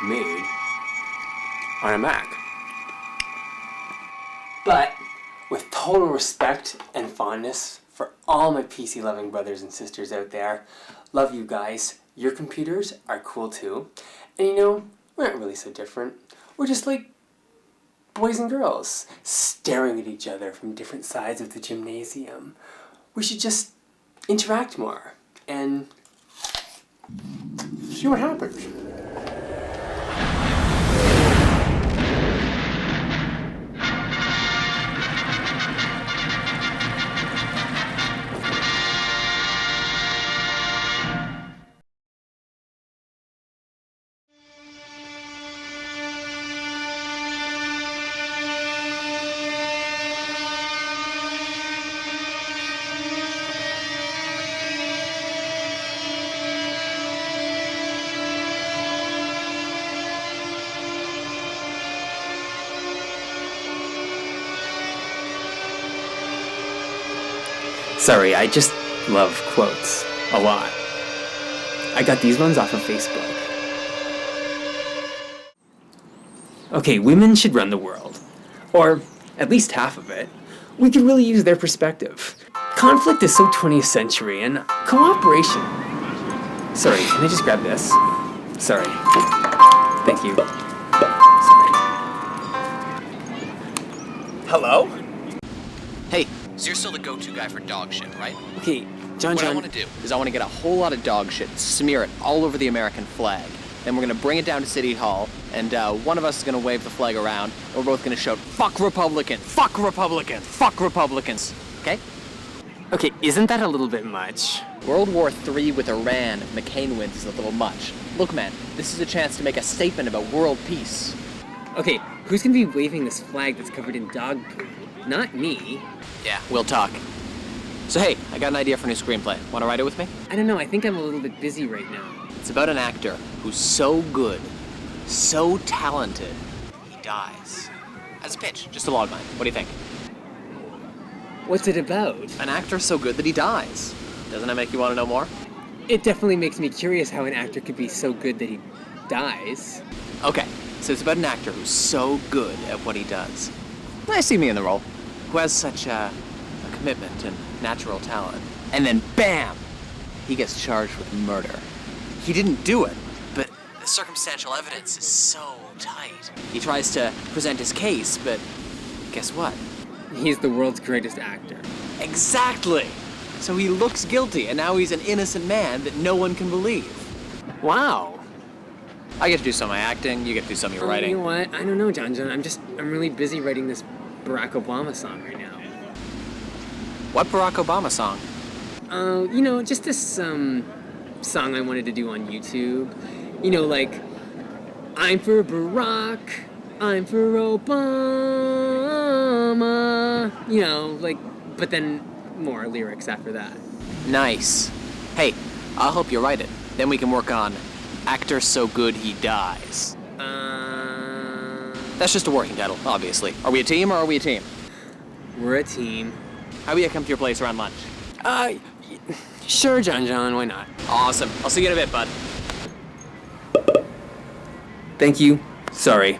made on a Mac. But with total respect and fondness for all my PC-loving brothers and sisters out there, love you guys. Your computers are cool too. And you know, we're not really so different. We're just like boys and girls staring at each other from different sides of the gymnasium. We should just interact more and see what happens. Sorry, I just love quotes a lot. I got these ones off of Facebook. Okay, women should run the world. Or at least half of it. We could really use their perspective. Conflict is so 20th century, and cooperation... Sorry, can I just grab this? Sorry. Thank you. Sorry. Hello? Hey, so you're still the go-to guy for dog shit, right? Okay, John. What I want to do is I want to get a whole lot of dog shit, smear it all over the American flag. Then we're going to bring it down to City Hall, and one of us is going to wave the flag around, and we're both going to shout, "Fuck Republicans! Fuck Republicans! Fuck Republicans!" Okay? Okay, isn't that a little bit much? World War III with Iran, if McCain wins, is a little much. Look, man, this is a chance to make a statement about world peace. Okay, who's gonna be waving this flag that's covered in dog poo? Not me. Yeah, we'll talk. So hey, I got an idea for a new screenplay. Want to write it with me? I don't know, I think I'm a little bit busy right now. It's about an actor who's so good, so talented, he dies. As a pitch, just a log line. What do you think? What's it about? An actor so good that he dies. Doesn't that make you want to know more? It definitely makes me curious how an actor could be so good that he dies. Okay, so it's about an actor who's so good at what he does. I see me in the role. Who has such a commitment and natural talent. And then BAM! He gets charged with murder. He didn't do it, but the circumstantial evidence is so tight. He tries to present his case, but guess what? He's the world's greatest actor. Exactly! So he looks guilty, and now he's an innocent man that no one can believe. Wow. I get to do some of my acting, you get to do some of your writing. You know what? I don't know, John. I'm really busy writing this Barack Obama song right now. What Barack Obama song? Just this, song I wanted to do on YouTube. You know, like, I'm for Barack, I'm for Obama. You know, like, but then more lyrics after that. Nice. Hey, I'll help you write it. Then we can work on Actor So Good He Dies. That's just a working title, obviously. Are we a team or are we a team? We're a team. How about I come to your place around lunch? Sure, John, why not? Awesome. I'll see you in a bit, bud. Thank you. Sorry.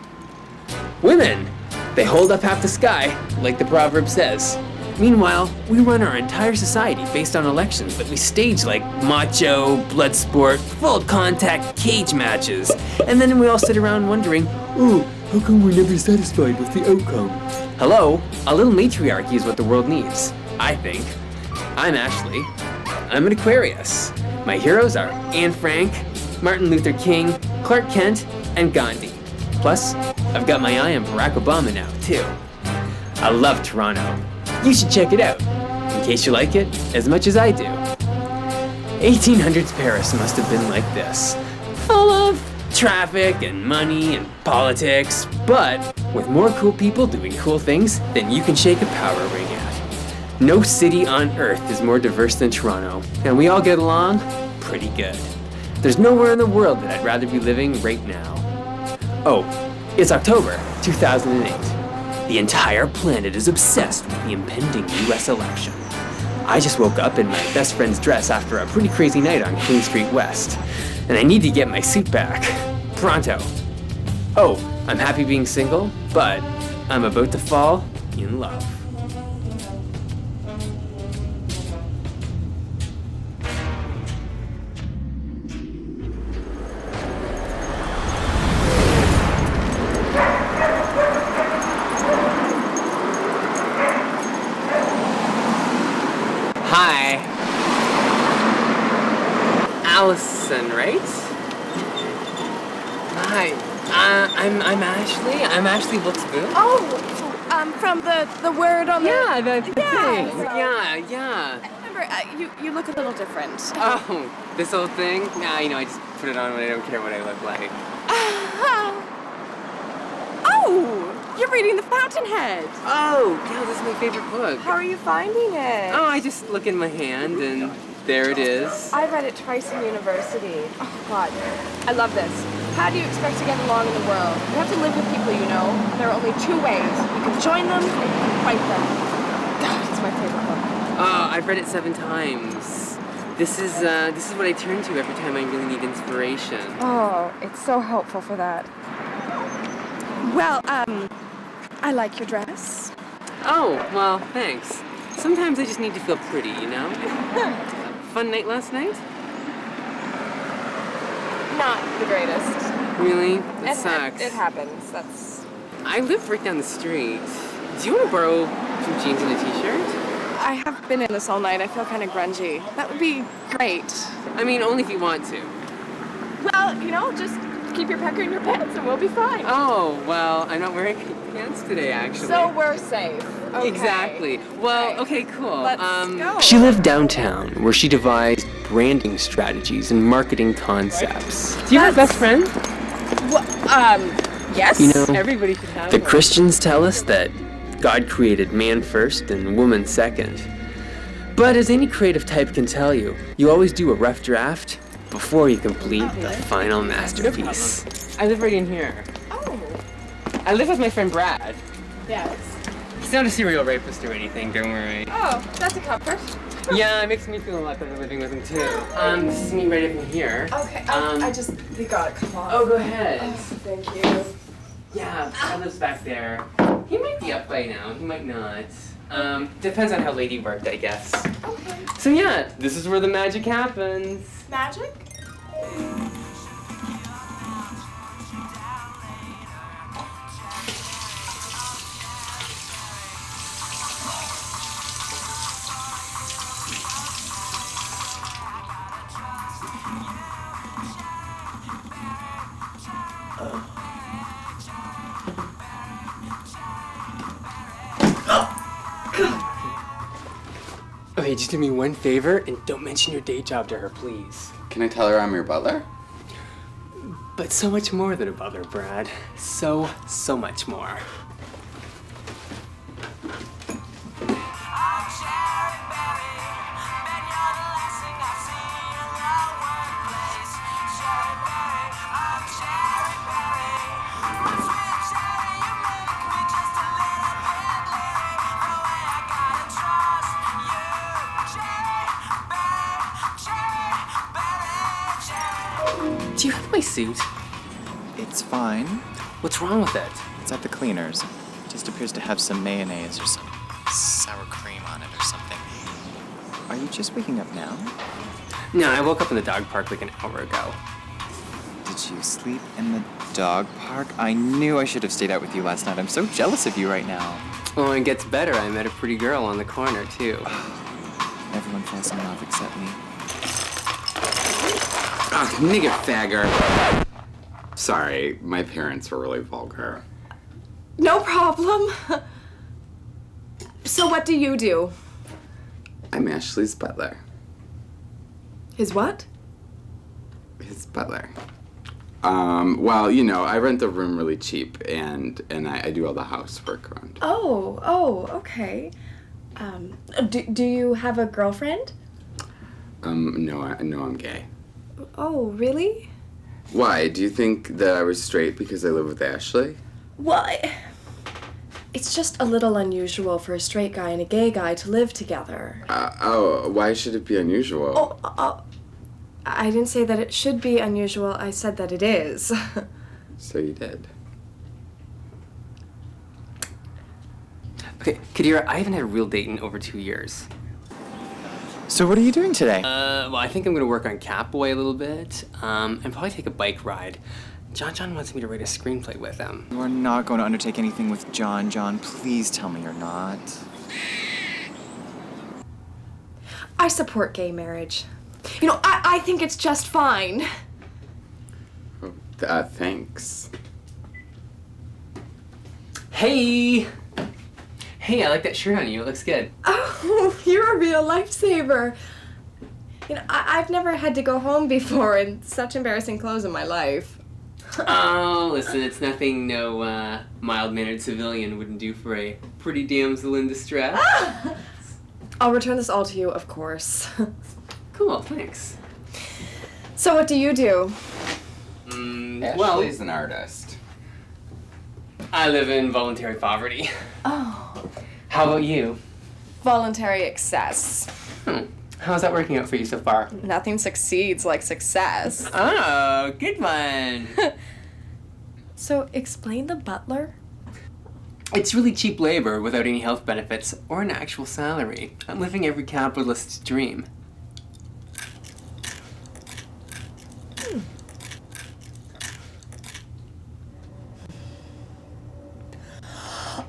Women! They hold up half the sky, like the proverb says. Meanwhile, we run our entire society based on elections that we stage like macho, blood sport, full contact cage matches. And then we all sit around wondering, oh, how come we're never satisfied with the outcome? Hello, a little matriarchy is what the world needs, I think. I'm Ashley. I'm an Aquarius. My heroes are Anne Frank, Martin Luther King, Clark Kent, and Gandhi. Plus, I've got my eye on Barack Obama now, too. I love Toronto. You should check it out, in case you like it as much as I do. 1800s Paris must have been like this, full of traffic and money and politics, but with more cool people doing cool things than you can shake a power ring at. No city on earth is more diverse than Toronto, and we all get along pretty good. There's nowhere in the world that I'd rather be living right now. Oh, it's October 2008. The entire planet is obsessed with the impending US election. I just woke up in my best friend's dress after a pretty crazy night on Queen Street West, and I need to get my suit back. Pronto. Oh, I'm happy being single, but I'm about to fall in love. Hi. Allison, right? Hi. I'm Ashley. I'm Ashley Wilkes-Booth. Oh, from the word on the... Yeah, the thing. Yeah. Yeah. Remember, you look a little different. Oh, this old thing? Nah, I just put it on when I don't care what I look like. Oh, you're reading The Fountainhead. Oh, yeah, this is my favorite book. How are you finding it? Oh, I just look in my hand and there it is. I read it twice in university. Oh, God. I love this. How do you expect to get along in the world? You have to live with people you know. There are only two ways. You can join them or you can fight them. God, it's my favorite book. Oh, I've read it 7 times. This is what I turn to every time I really need inspiration. Oh, it's so helpful for that. Well, I like your dress. Oh, well, thanks. Sometimes I just need to feel pretty, you know? Fun night last night? Not the greatest. Really? That sucks. It happens. That's... I live right down the street. Do you want to borrow some jeans and a t-shirt? I have been in this all night. I feel kind of grungy. That would be great. I mean, only if you want to. Well, just keep your pecker in your pants and we'll be fine. Oh, well, I'm not wearing any pants today, actually. So we're safe. Okay. Exactly. Well, okay, cool. Let's go. She lived downtown, where she devised branding strategies and marketing concepts. Do you have a best friend? Yes. You know, Everybody should have the one. Christians tell us that God created man first and woman second. But as any creative type can tell you, you always do a rough draft before you complete the final masterpiece. I live right in here. Oh. I live with my friend Brad. Yes. He's not a serial rapist or anything, don't worry. Oh, that's a comfort. Yeah, it makes me feel a lot better living with him too. This is me right up in here. Okay. You gotta come on. Oh, go ahead. Oh, thank you. Yeah, Brad lives back there. He might be up by now, he might not. Depends on how late he worked, I guess. Okay. So yeah, this is where the magic happens. Magic? Okay, just do me one favor and don't mention your day job to her, please. Can I tell her I'm your butler? But so much more than a butler, Brad. So much more. Do you have my suit? It's fine. What's wrong with it? It's at the cleaners. It just appears to have some mayonnaise or some sour cream on it or something. Are you just waking up now? No, I woke up in the dog park like an hour ago. Did you sleep in the dog park? I knew I should have stayed out with you last night. I'm so jealous of you right now. Oh, and it gets better. I met a pretty girl on the corner, too. Everyone falls in love except me. Ah, nigger fagger. Sorry, my parents were really vulgar. No problem. So what do you do? I'm Ashley's butler. His what? His butler. Well, I rent the room really cheap, and I do all the housework around. Oh, okay. Do you have a girlfriend? No, I'm gay. Oh, really? Why? Do you think that I was straight because I live with Ashley? Well, it's just a little unusual for a straight guy and a gay guy to live together. Why should it be unusual? I didn't say that it should be unusual. I said that it is. So you did. Okay, Kadira, I haven't had a real date in over 2 years. So what are you doing today? Well, I think I'm gonna work on Catboy a little bit, and probably take a bike ride. John wants me to write a screenplay with him. You are not going to undertake anything with John. John, please tell me you're not. I support gay marriage. You know, I think it's just fine. Thanks. Hey! Hey, I like that shirt on you. It looks good. Oh, you're a real lifesaver. You know, I've never had to go home before in such embarrassing clothes in my life. Oh, listen, it's nothing no mild-mannered civilian wouldn't do for a pretty damsel in distress. I'll return this all to you, of course. Cool, thanks. So what do you do? Well, Ashley's an artist. I live in voluntary poverty. Oh, How about you? voluntary excess. How's that working out for you so far? Nothing succeeds like success. Oh, good one. So explain the butler. It's really cheap labor without any health benefits or an actual salary. I'm living every capitalist's dream.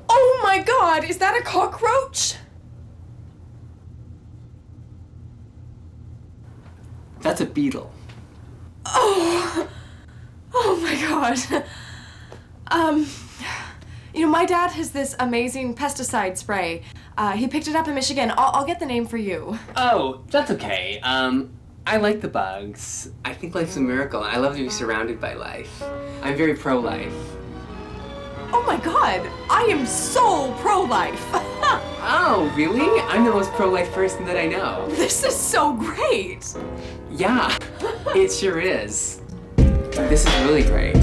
Oh my God, is that a cockroach? That's a beetle. Oh my God. You know, my dad has this amazing pesticide spray. He picked it up in Michigan. I'll get the name for you. Oh, that's okay. I like the bugs. I think life's a miracle. I love to be surrounded by life. I'm very pro-life. Oh my God, I am so pro-life. Oh, really? I'm the most pro-life person that I know. This is so great. Yeah, it sure is. This is really great.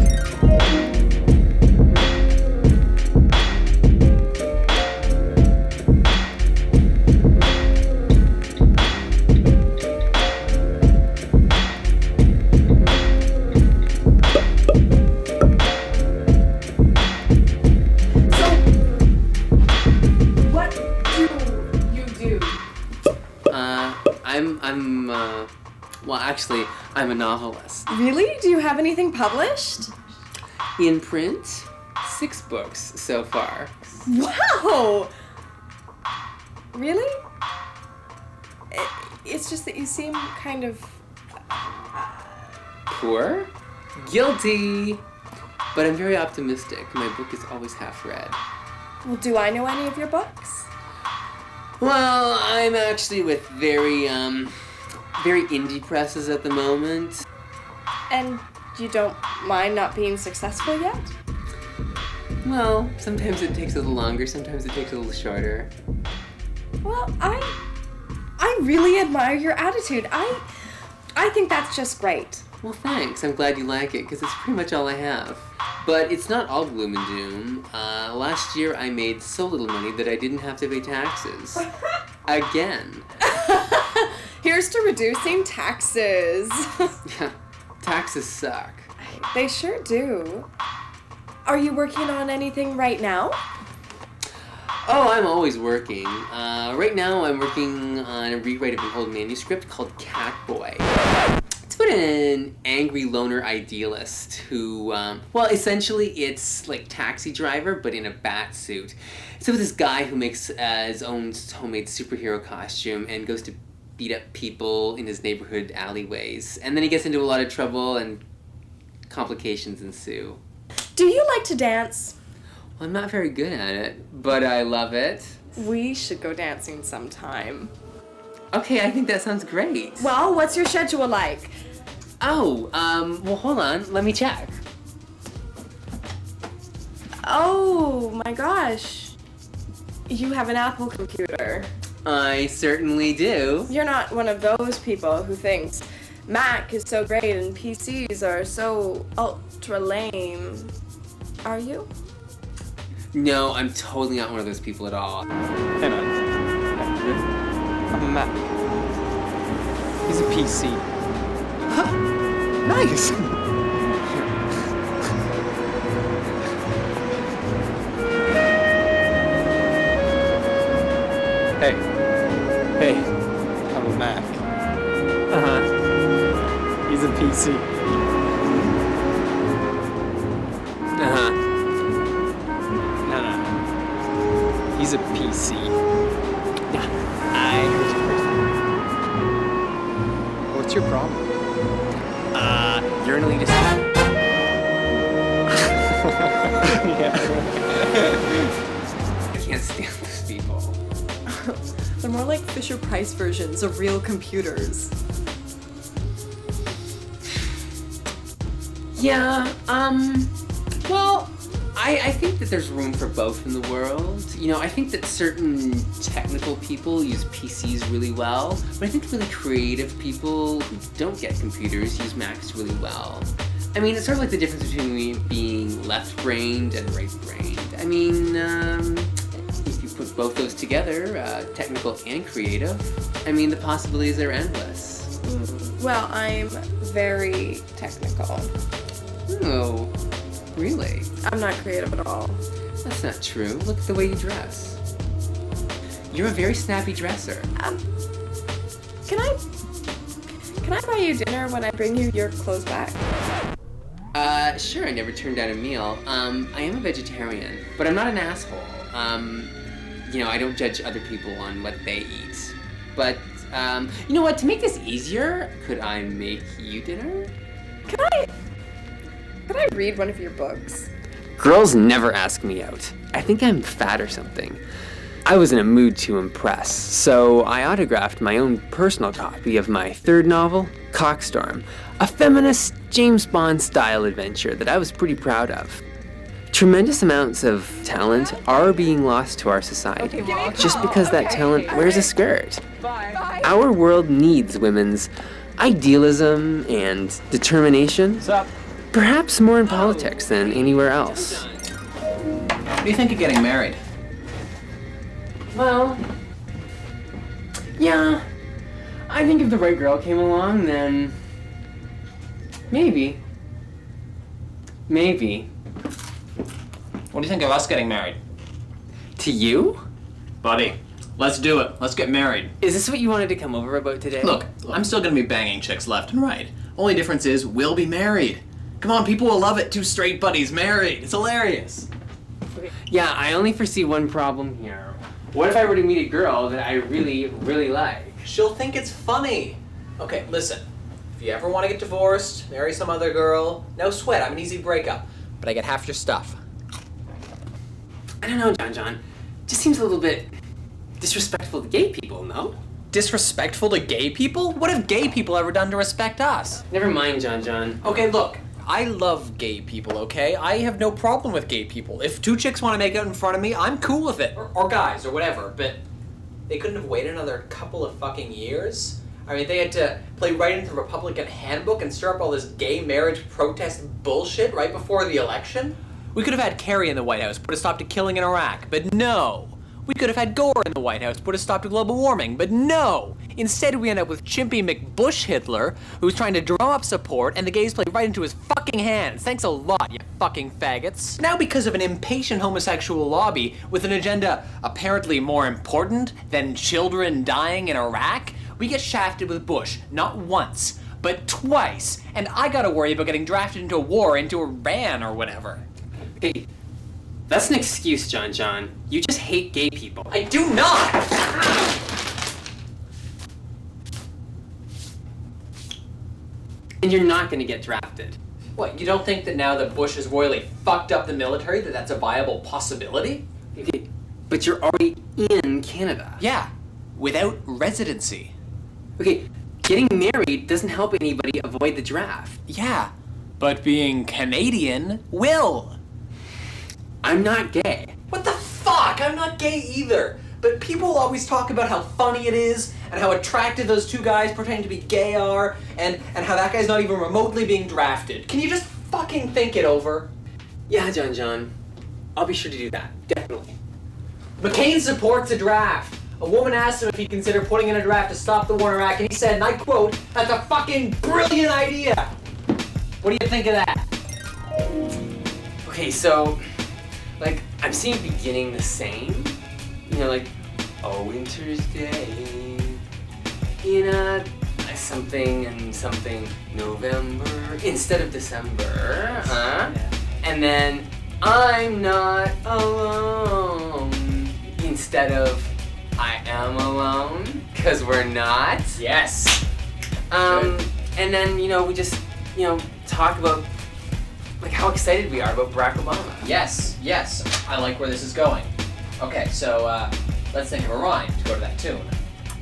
Well, actually, I'm a novelist. Really? Do you have anything published? In print, 6 books so far. Wow! Really? It's just that you seem kind of... Poor? Guilty! But I'm very optimistic. My book is always half read. Well, do I know any of your books? Well, I'm actually with very indie presses at the moment. And you don't mind not being successful yet? Well, sometimes it takes a little longer, sometimes it takes a little shorter. Well, I really admire your attitude. I think that's just great. Well, thanks. I'm glad you like it, because it's pretty much all I have. But it's not all gloom and doom. Last year I made so little money that I didn't have to pay taxes. Again. Here's to reducing taxes. Yeah, taxes suck. They sure do. Are you working on anything right now? Oh, I'm always working. Right now I'm working on a rewrite of an old manuscript called Catboy. It's about an angry loner idealist who, well, essentially it's like Taxi Driver, but in a bat suit. It's about this guy who makes his own homemade superhero costume and goes to beat up people in his neighborhood alleyways. And then he gets into a lot of trouble and complications ensue. Do you like to dance? Well, I'm not very good at it, but I love it. We should go dancing sometime. Okay, I think that sounds great. Well, what's your schedule like? Oh, well, hold on. Let me check. Oh my gosh. You have an Apple computer. I certainly do. You're not one of those people who thinks Mac is so great and PCs are so ultra lame. Are you? No, I'm totally not one of those people at all. Hey man, I'm a Mac. He's a PC. Huh, nice! Hey, I'm a Mac. Uh-huh. He's a PC. Uh-huh. No. He's a PC. I heard you first. What's your problem? You're an elitist. I can't stand those people. They're more like Fisher-Price versions of real computers. Yeah, well, I think that there's room for both in the world. You know, I think that certain technical people use PCs really well, but I think really creative people who don't get computers use Macs really well. I mean, it's sort of like the difference between being left-brained and right-brained. I mean, if you put both those together, technical and creative, I mean, the possibilities are endless. Well, I'm very technical. Oh, really? I'm not creative at all. That's not true. Look at the way you dress. You're a very snappy dresser. Can I buy you dinner when I bring you your clothes back? Sure, I never turned down a meal. I am a vegetarian, but I'm not an asshole. You know, I don't judge other people on what they eat. But, you know what, to make this easier, could I make you dinner? Could I read one of your books? Girls never ask me out. I think I'm fat or something. I was in a mood to impress, so I autographed my own personal copy of my third novel, Cockstorm, a feminist James Bond-style adventure that I was pretty proud of. Tremendous amounts of talent are being lost to our society just because that talent wears a skirt. Our world needs women's idealism and determination. What's up? Perhaps more in politics than anywhere else. What do you think of getting married? Well, yeah. I think if the right girl came along, then maybe. Maybe. What do you think of us getting married? To you? Buddy, let's do it. Let's get married. Is this what you wanted to come over about today? Look, I'm still gonna be banging chicks left and right. Only difference is we'll be married. Come on, people will love it. Two straight buddies married. It's hilarious. Yeah, I only foresee one problem here. What if I were to meet a girl that I really, really like? She'll think it's funny. Okay, listen. If you ever want to get divorced, marry some other girl, no sweat. I'm an easy breakup. But I get half your stuff. I don't know, John. Just seems a little bit disrespectful to gay people, no? Disrespectful to gay people? What have gay people ever done to respect us? Never mind, John. Okay, look. I love gay people, okay? I have no problem with gay people. If two chicks want to make out in front of me, I'm cool with it. Or guys, or whatever, but they couldn't have waited another couple of fucking years? I mean, they had to play right into the Republican handbook and stir up all this gay marriage protest bullshit right before the election? We could have had Kerry in the White House, put a stop to killing in Iraq, but no. We could have had Gore in the White House, put a stop to global warming, but no. Instead, we end up with Chimpy McBush Hitler, who's trying to drum up support, and the gays play right into his fucking hands. Thanks a lot, you fucking faggots. Now, because of an impatient homosexual lobby with an agenda apparently more important than children dying in Iraq, we get shafted with Bush, not once, but twice, and I gotta worry about getting drafted into a war into Iran or whatever. Hey, that's an excuse, John. You just hate gay people. I do not! And you're not gonna get drafted. What, you don't think that now that Bush has royally fucked up the military that that's a viable possibility? Okay, but you're already in Canada. Yeah, without residency. Okay, getting married doesn't help anybody avoid the draft. Yeah, but being Canadian will. I'm not gay. What the fuck? I'm not gay either. But people always talk about how funny it is and how attractive those two guys pretending to be gay are and how that guy's not even remotely being drafted. Can you just fucking think it over? Yeah, John. I'll be sure to do that. Definitely. McCain supports a draft. A woman asked him if he'd consider putting in a draft to stop the war in Iraq, and he said, and I quote, "That's a fucking brilliant idea." What do you think of that? Okay, so, I'm seeing beginning the same. You know, oh, winter's day, in a something and something November instead of December, huh? Yeah. And then I'm not alone instead of I am alone, because we're not. Yes. And then, we just, talk about like how excited we are about Barack Obama. Yes. I like where this is going. Okay, so let's think of a rhyme to go to that tune.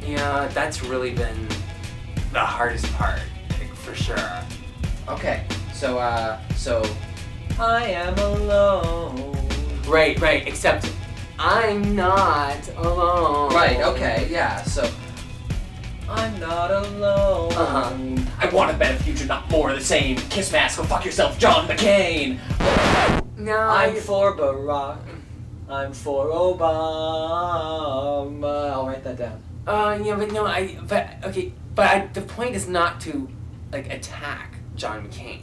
Yeah, that's really been the hardest part, like, for sure. Okay, so I am alone. Right, except I'm not alone. Right, okay, yeah, so I'm not alone. Uh-huh. I want a better future, not more of the same. Kiss my ass, go fuck yourself, John McCain. No, I'm for Barack. I'm for Obama. I'll write that down. The point is not to, like, attack John McCain.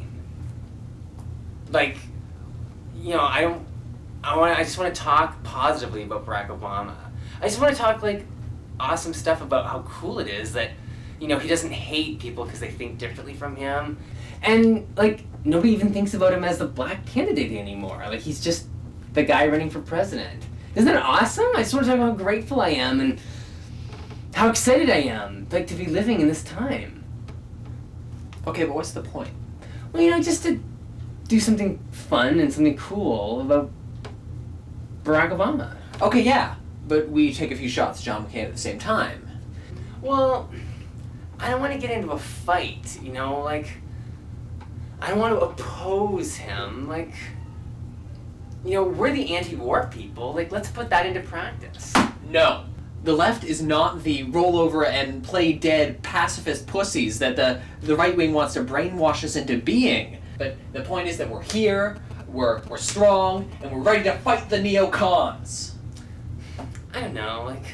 Like, I just want to talk positively about Barack Obama. I just want to talk, like, awesome stuff about how cool it is that, he doesn't hate people because they think differently from him. And, like, nobody even thinks about him as the black candidate anymore. Like, he's just the guy running for president. Isn't that awesome? I just want to talk about how grateful I am and how excited I am, like, to be living in this time. Okay, but what's the point? Well, just to do something fun and something cool about Barack Obama. Okay, yeah, but we take a few shots at John McCain at the same time. Well, I don't want to get into a fight, like, I don't want to oppose him, like, we're the anti-war people, like, let's put that into practice. No. The left is not the roll over and play dead pacifist pussies that the right wing wants to brainwash us into being. But the point is that we're here, we're strong, and we're ready to fight the neocons. I don't know, like,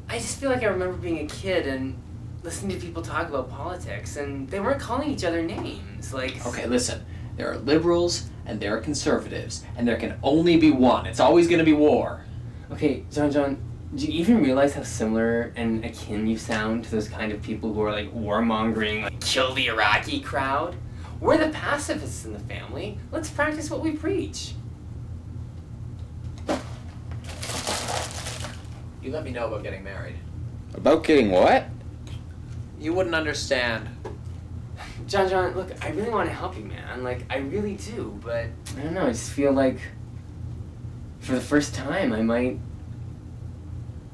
I just feel like I remember being a kid and listening to people talk about politics, and they weren't calling each other names, like... Okay, listen. There are liberals, and there are conservatives, and there can only be one. It's always gonna be war. Okay, John, do you even realize how similar and akin you sound to those kind of people who are, like, warmongering, like, kill the Iraqi crowd? We're the pacifists in the family. Let's practice what we preach. You let me know about getting married. About getting what? You wouldn't understand. John, look, I really want to help you, man. Like, I really do, but I don't know, I just feel like for the first time I might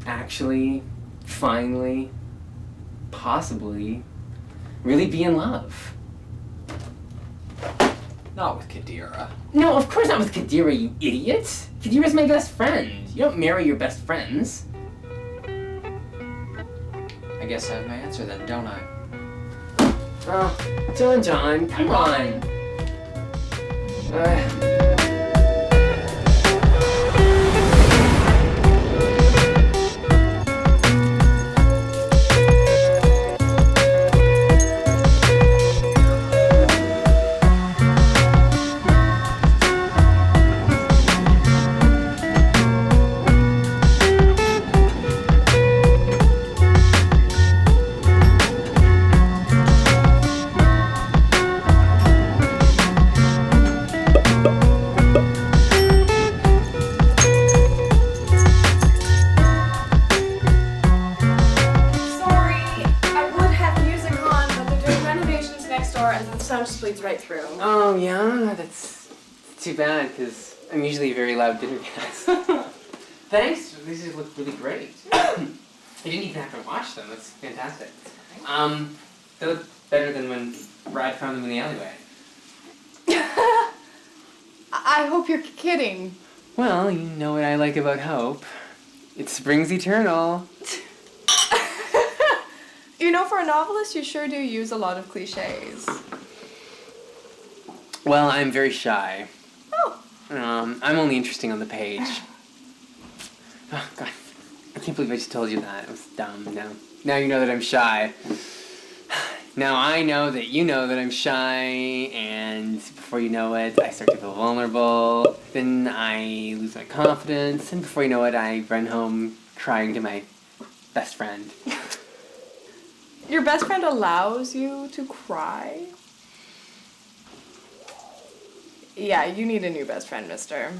actually, finally, possibly, really be in love. Not with Kadira. No, of course not with Kadira, you idiot! Kadira's my best friend. You don't marry your best friends. I guess I have my answer then, don't I? Oh, John, come on. Bleeds right through. Oh, yeah? That's too bad, because I'm usually a very loud dinner guest. Thanks. These look really great. You didn't even have to watch them. That's fantastic. They look better than when Brad found them in the alleyway. I hope you're kidding. Well, you know what I like about hope. It springs eternal. For a novelist, you sure do use a lot of cliches. Well, I'm very shy. Oh. I'm only interesting on the page. Oh, God. I can't believe I just told you that. It was dumb. Now you know that I'm shy. Now I know that you know that I'm shy, and before you know it, I start to feel vulnerable. Then I lose my confidence, and before you know it, I run home crying to my best friend. Your best friend allows you to cry? Yeah, you need a new best friend, mister.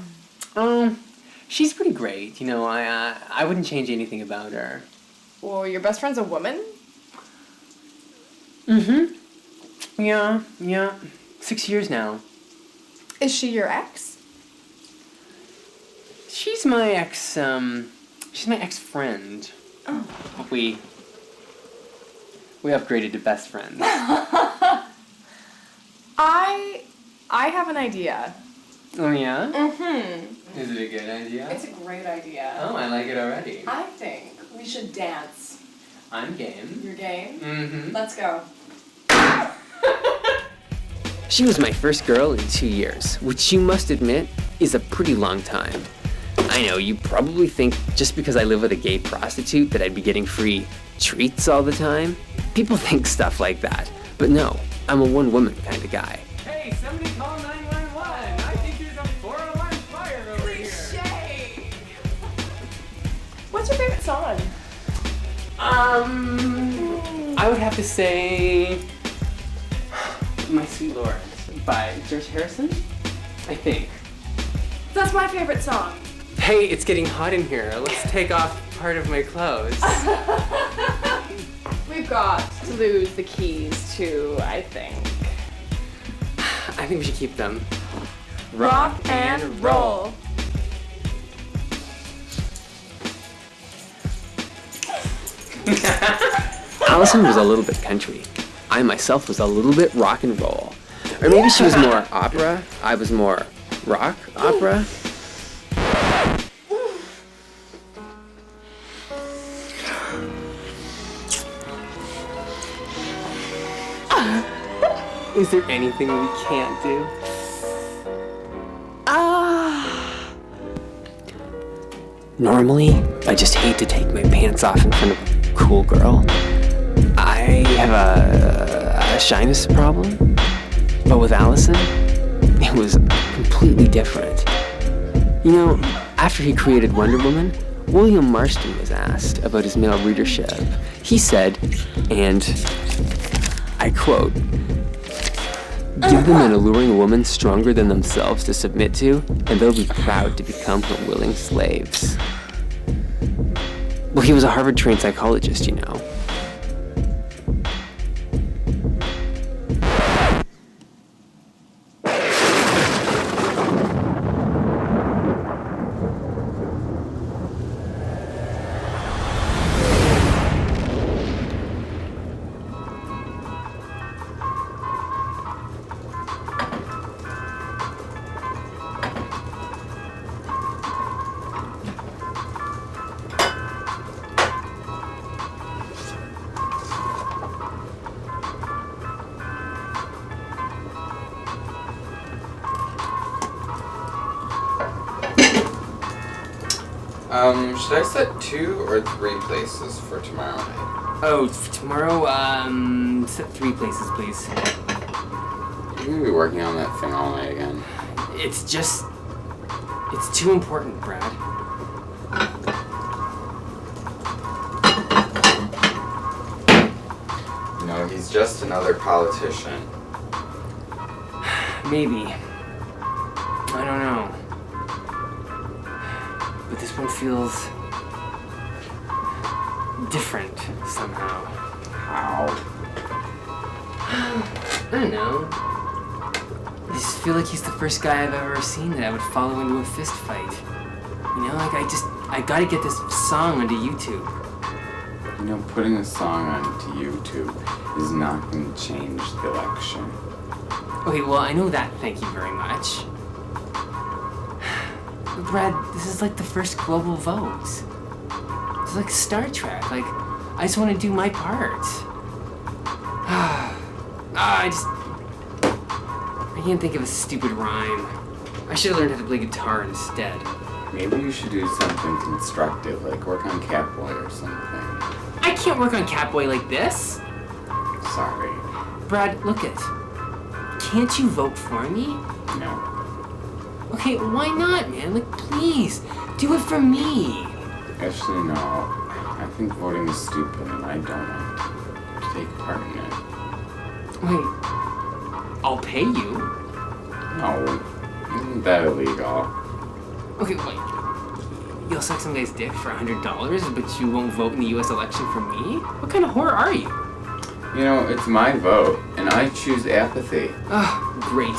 She's pretty great. You know, I wouldn't change anything about her. Well, your best friend's a woman? Mm-hmm. Yeah. 6 years now. Is she your ex? She's my ex-friend. Oh. We upgraded to best friends. I have an idea. Oh, yeah? Mm-hmm. Is it a good idea? It's a great idea. Oh, I like it already. I think we should dance. I'm game. You're game? Mm-hmm. Let's go. She was my first girl in 2 years, which you must admit is a pretty long time. I know, you probably think just because I live with a gay prostitute that I'd be getting free treats all the time. People think stuff like that. But no, I'm a one-woman kind of guy. Hey, somebody call 911. I think there's a 4-alarm fire over Cliche! What's your favorite song? I would have to say My Sweet Lord by George Harrison, I think. That's my favorite song. Hey, it's getting hot in here. Let's take off part of my clothes. We've got to lose the keys too, I think. I think we should keep them. Rock and roll. Allison was a little bit country. I myself was a little bit rock and roll. Or maybe she was more opera. I was more rock opera. Is there anything we can't do? Normally, I just hate to take my pants off in front of a cool girl. I have a shyness problem, but with Allison, it was completely different. You know, after he created Wonder Woman, William Marston was asked about his male readership. He said, and I quote, "Give them an alluring woman stronger than themselves to submit to, and they'll be proud to become her willing slaves." Well, he was a Harvard-trained psychologist, you know. Should I set 2 or 3 places for tomorrow night? Oh, for tomorrow, set 3 places, please. You're gonna be working on that thing all night again. It's too important, Brad. You know, he's just another politician. Maybe. I don't know. But this one feels different somehow. How? I don't know. I just feel like he's the first guy I've ever seen that I would follow into a fist fight. You know, like I gotta get this song onto YouTube. You know, putting a song onto YouTube is not going to change the election. Okay, well, I know that, thank you very much. But Brad, this is like the first global vote. It's like Star Trek, like, I just want to do my part. I can't think of a stupid rhyme. I should have learned how to play guitar instead. Maybe you should do something constructive, like work on Catboy or something. I can't work on Catboy like this. Sorry. Brad, look it. Can't you vote for me? No. Okay, why not, man? Like, please, do it for me. Actually, no. I think voting is stupid and I don't want to take part in it. Wait, I'll pay you? No, isn't that illegal? Okay, wait. You'll suck some guy's dick for $100, but you won't vote in the U.S. election for me? What kind of whore are you? You know, it's my vote, and I choose apathy. Oh, great.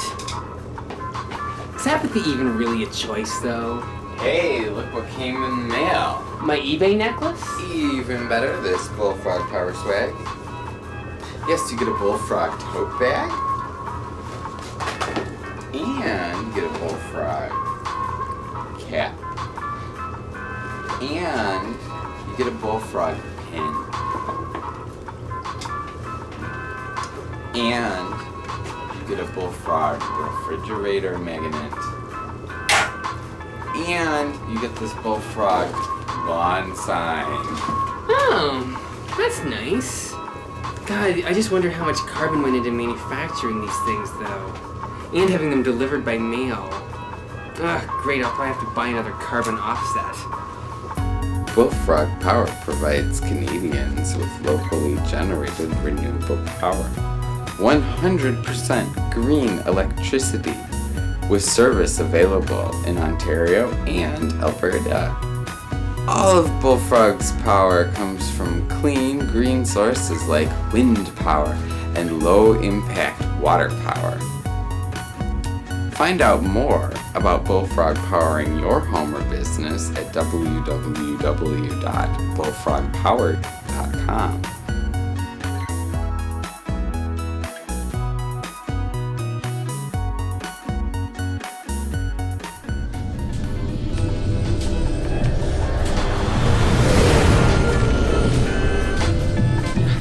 Is apathy even really a choice, though? Hey, look what came in the mail. My eBay necklace? Even better, this bullfrog power swag. Yes, you get a bullfrog tote bag. And you get a bullfrog cap. And you get a bullfrog pin. And you get a bullfrog refrigerator magnet. And you get this bullfrog lawn sign. Oh, that's nice. God, I just wonder how much carbon went into manufacturing these things, though. And having them delivered by mail. Ugh, great, I'll probably have to buy another carbon offset. Bullfrog Power provides Canadians with locally generated renewable power. 100% green electricity, with service available in Ontario and Alberta. All of Bullfrog's power comes from clean, green sources like wind power and low-impact water power. Find out more about Bullfrog powering your home or business at www.bullfrogpower.com.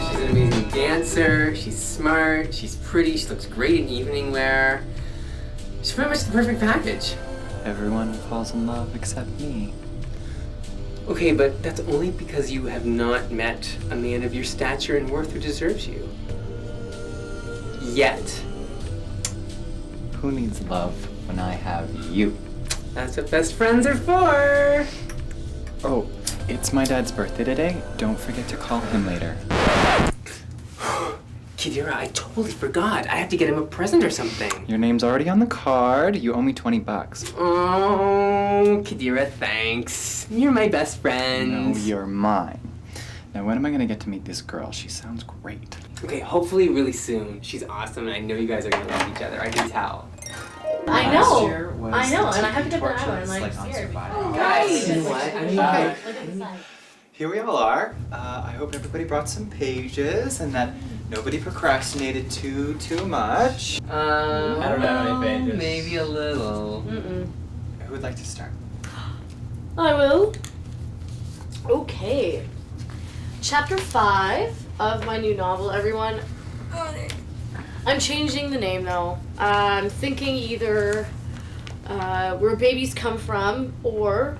She's an amazing dancer, she's smart, she's pretty, she looks great in evening wear. She's pretty much the perfect package. Everyone falls in love except me. Okay, but that's only because you have not met a man of your stature and worth who deserves you. Yet. Who needs love when I have you? That's what best friends are for. Oh, it's my dad's birthday today. Don't forget to call him later. Kidira, I totally forgot. I have to get him a present or something. Your name's already on the card. You owe me $20. Oh, Kidira, thanks. You're my best friend. No, you're mine. Now, when am I gonna get to meet this girl? She sounds great. Okay, hopefully really soon. She's awesome, and I know you guys are gonna love each other. I can tell. I Last know. year was I know, the and I have to tiki get that out. torches, I'm like on scared. Survivor. Oh, Guys, you know what? I mean, Look at the side. Here we all are. I hope everybody brought some pages and that nobody procrastinated too much. I don't know any pages. Maybe a little. Mm-mm. Who would like to start? I will. Okay. Chapter 5 of my new novel, everyone. I'm changing the name though. I'm thinking either Where Babies Come From or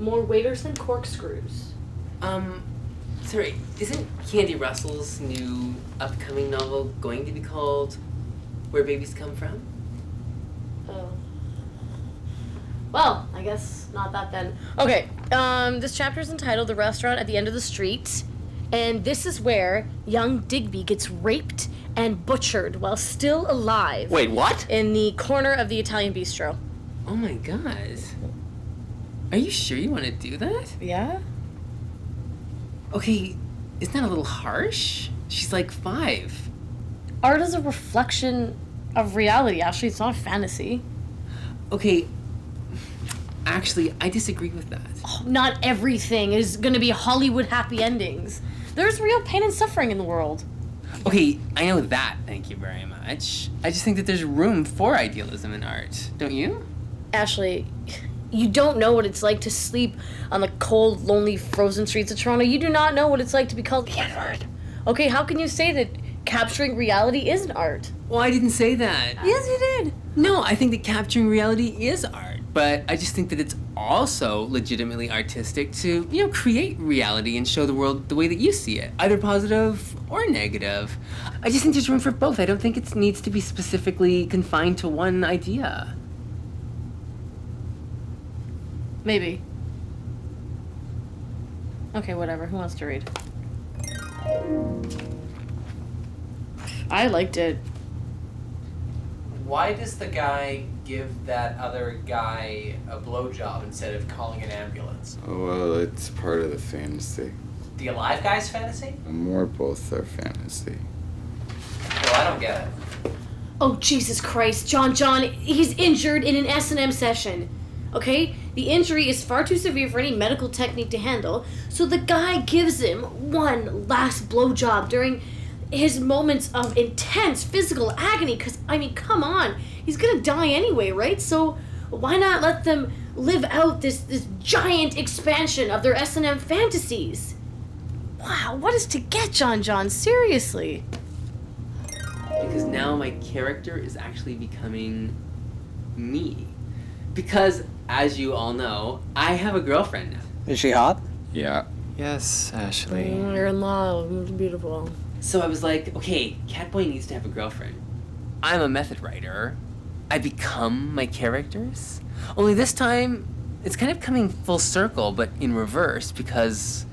More Waiters Than Corkscrews. Sorry, isn't Candy Russell's new upcoming novel going to be called Where Babies Come From? Oh. Well, I guess not that then. Okay, this chapter is entitled The Restaurant at the End of the Street, and this is where young Digby gets raped and butchered while still alive. Wait, what? In the corner of the Italian bistro. Oh my god. Are you sure you want to do that? Yeah? Okay, isn't that a little harsh? She's like 5. Art is a reflection of reality, Ashley. It's not a fantasy. Okay, actually, I disagree with that. Oh, not everything is gonna be Hollywood happy endings. There's real pain and suffering in the world. Okay, I know that, thank you very much. I just think that there's room for idealism in art, don't you? Ashley, you don't know what it's like to sleep on the cold, lonely, frozen streets of Toronto. You do not know what it's like to be called the N-word. Okay, how can you say that capturing reality isn't art? Well, I didn't say that. Yes, you did. No, I think that capturing reality is art, but I just think that it's also legitimately artistic to, create reality and show the world the way that you see it, either positive or negative. I just think there's room for both. I don't think it needs to be specifically confined to one idea. Maybe. Okay, whatever. Who wants to read? I liked it. Why does the guy give that other guy a blowjob instead of calling an ambulance? Oh, well, it's part of the fantasy. The alive guy's fantasy? More both are fantasy. Well, I don't get it. Oh, Jesus Christ, John, he's injured in an S&M session. Okay? The injury is far too severe for any medical technique to handle, so the guy gives him one last blowjob during his moments of intense physical agony, because, I mean, come on, he's gonna die anyway, right? So why not let them live out this giant expansion of their S&M fantasies? Wow, what is to get, John? Seriously. Because now my character is actually becoming me. Because, as you all know, I have a girlfriend now. Is she hot? Yeah. Yes, Ashley. You're in love. It's beautiful. So I was like, okay, Catboy needs to have a girlfriend. I'm a method writer. I become my characters. Only this time, it's kind of coming full circle, but in reverse, because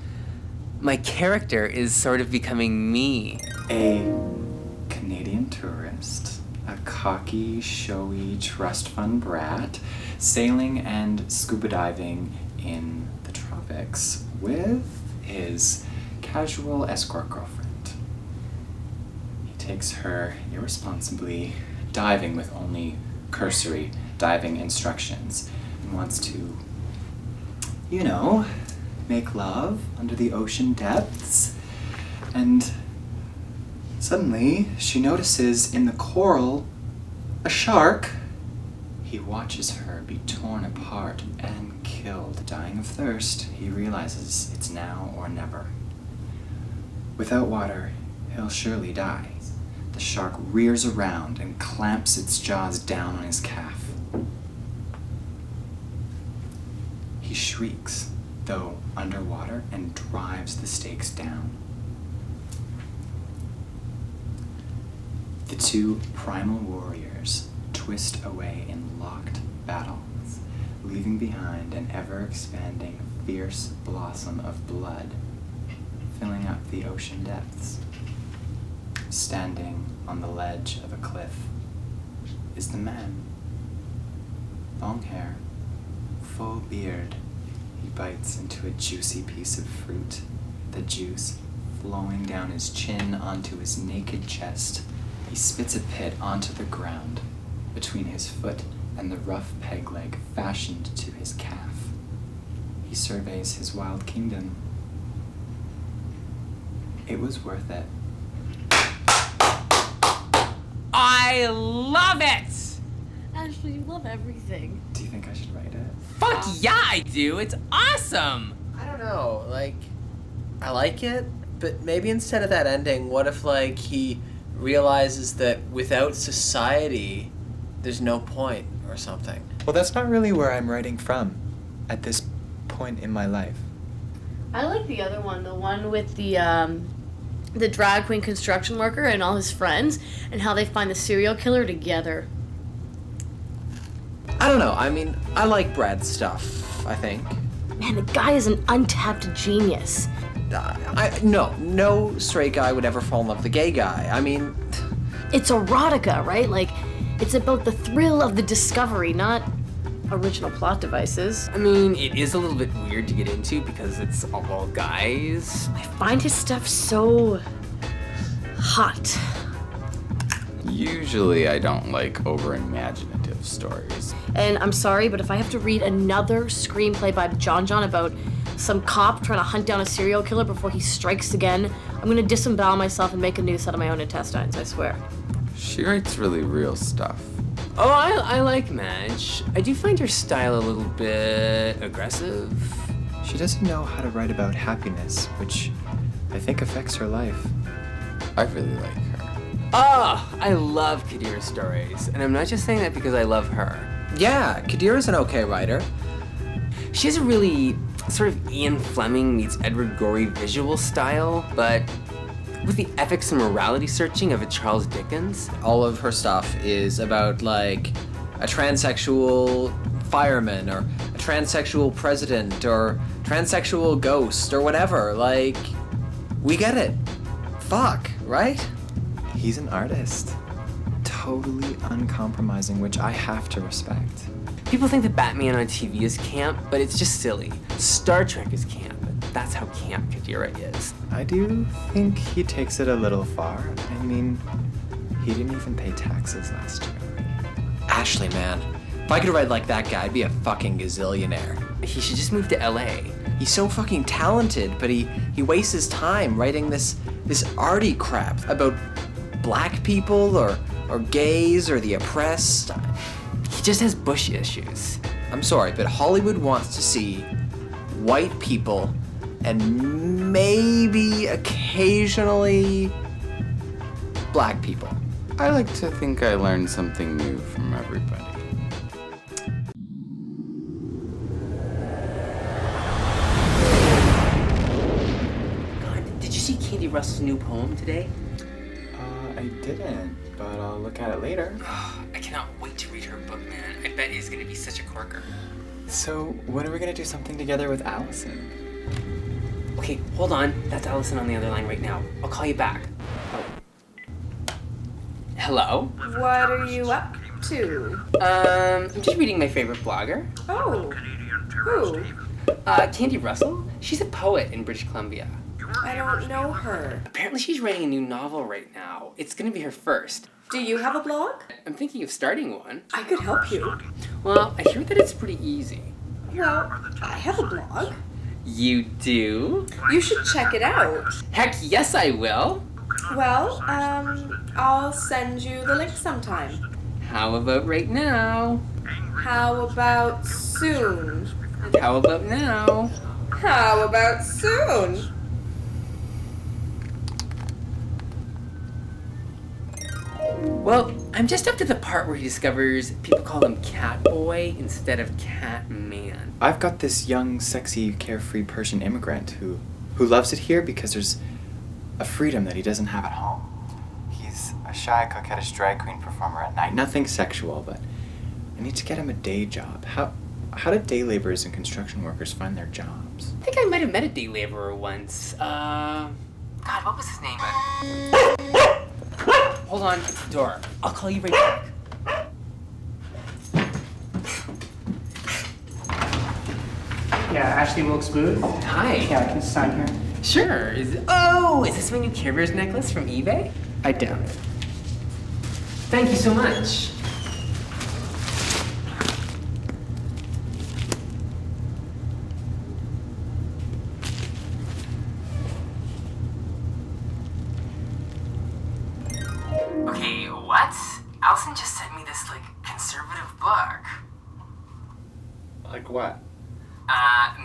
my character is sort of becoming me. A Canadian tourist, a cocky, showy, trust fund brat, sailing and scuba diving in the tropics with his casual escort girlfriend. He takes her irresponsibly diving with only cursory diving instructions and wants to, make love under the ocean depths. And suddenly, she notices in the coral a shark. He watches her be torn apart and killed. Dying of thirst, he realizes it's now or never. Without water, he'll surely die. The shark rears around and clamps its jaws down on his calf. He shrieks, though underwater, and drives the stakes down. The two primal warriors twist away in locked battles, leaving behind an ever-expanding, fierce blossom of blood, filling up the ocean depths. Standing on the ledge of a cliff is the man. Long hair, full beard, he bites into a juicy piece of fruit, the juice flowing down his chin onto his naked chest. He spits a pit onto the ground between his foot and the rough peg leg fashioned to his calf. He surveys his wild kingdom. It was worth it. I love it! Ashley, you love everything. Do you think I should write it? Fuck yeah, I do! It's awesome! I don't know, I like it, but maybe instead of that ending, what if, he realizes that without society, there's no point or something? Well, that's not really where I'm writing from at this point in my life. I like the other one, the one with the drag queen construction worker and all his friends, and how they find the serial killer together. I don't know, I like Brad's stuff, I think. Man, the guy is an untapped genius. No straight guy would ever fall in love with a gay guy. It's erotica, right? It's about the thrill of the discovery, not original plot devices. It is a little bit weird to get into because it's all guys. I find his stuff so hot. Usually I don't like over-imaginative stories. And I'm sorry, but if I have to read another screenplay by John about some cop trying to hunt down a serial killer before he strikes again, I'm gonna disembowel myself and make a noose out of my own intestines, I swear. She writes really real stuff. Oh, I like Madge. I do find her style a little bit aggressive. She doesn't know how to write about happiness, which I think affects her life. I really like her. I love Kadira's stories, and I'm not just saying that because I love her. Yeah, Kadira's an okay writer. She has a really sort of Ian Fleming meets Edward Gorey visual style, but with the ethics and morality searching of a Charles Dickens. All of her stuff is about, a transsexual fireman, or a transsexual president, or transsexual ghost, or whatever. We get it. Fuck, right? He's an artist. Totally uncompromising, which I have to respect. People think that Batman on TV is camp, but it's just silly. Star Trek is camp, and that's how camp Kadira is. I do think he takes it a little far. I mean, he didn't even pay taxes last year. Ashley, man. If I could write like that guy, I'd be a fucking gazillionaire. He should just move to LA. He's so fucking talented, but he wastes his time writing this arty crap about black people or gays or the oppressed. He just has Bush issues. I'm sorry, but Hollywood wants to see white people and maybe occasionally black people. I like to think I learned something new from everybody. God, did you see Candy Russell's new poem today? I didn't, but I'll look at it later. I cannot wait to read her book, man. I bet it's gonna be such a corker. So, when are we gonna do something together with Allison? Okay, hold on. That's Allison on the other line right now. I'll call you back. Oh. Hello? What are you up to? I'm just reading my favorite blogger. Oh, who? Candy Russell. She's a poet in British Columbia. I don't know her. Apparently she's writing a new novel right now. It's gonna be her first. Do you have a blog? I'm thinking of starting one. I could help you. Well, I hear that it's pretty easy. Well, I have a blog. You do? You should check it out. Heck yes, I will. Well, I'll send you the link sometime. How about right now? How about soon? How about now? How about soon? Well, I'm just up to the part where he discovers people call him Cat Boy instead of Cat Man. I've got this young, sexy, carefree Persian immigrant who loves it here because there's a freedom that he doesn't have at home. He's a shy, coquettish drag queen performer at night. Nothing sexual, but I need to get him a day job. How do day laborers and construction workers find their jobs? I think I might have met a day laborer once. God, what was his name? Hold on, it's the door. I'll call you right back. Yeah, Ashley Wilkes Booth. Hi. Yeah, I can sign here. Sure. Is this my new Care Bears necklace from eBay? I doubt it. Thank you so much. Okay, what? Allison just sent me this, conservative book. Like what?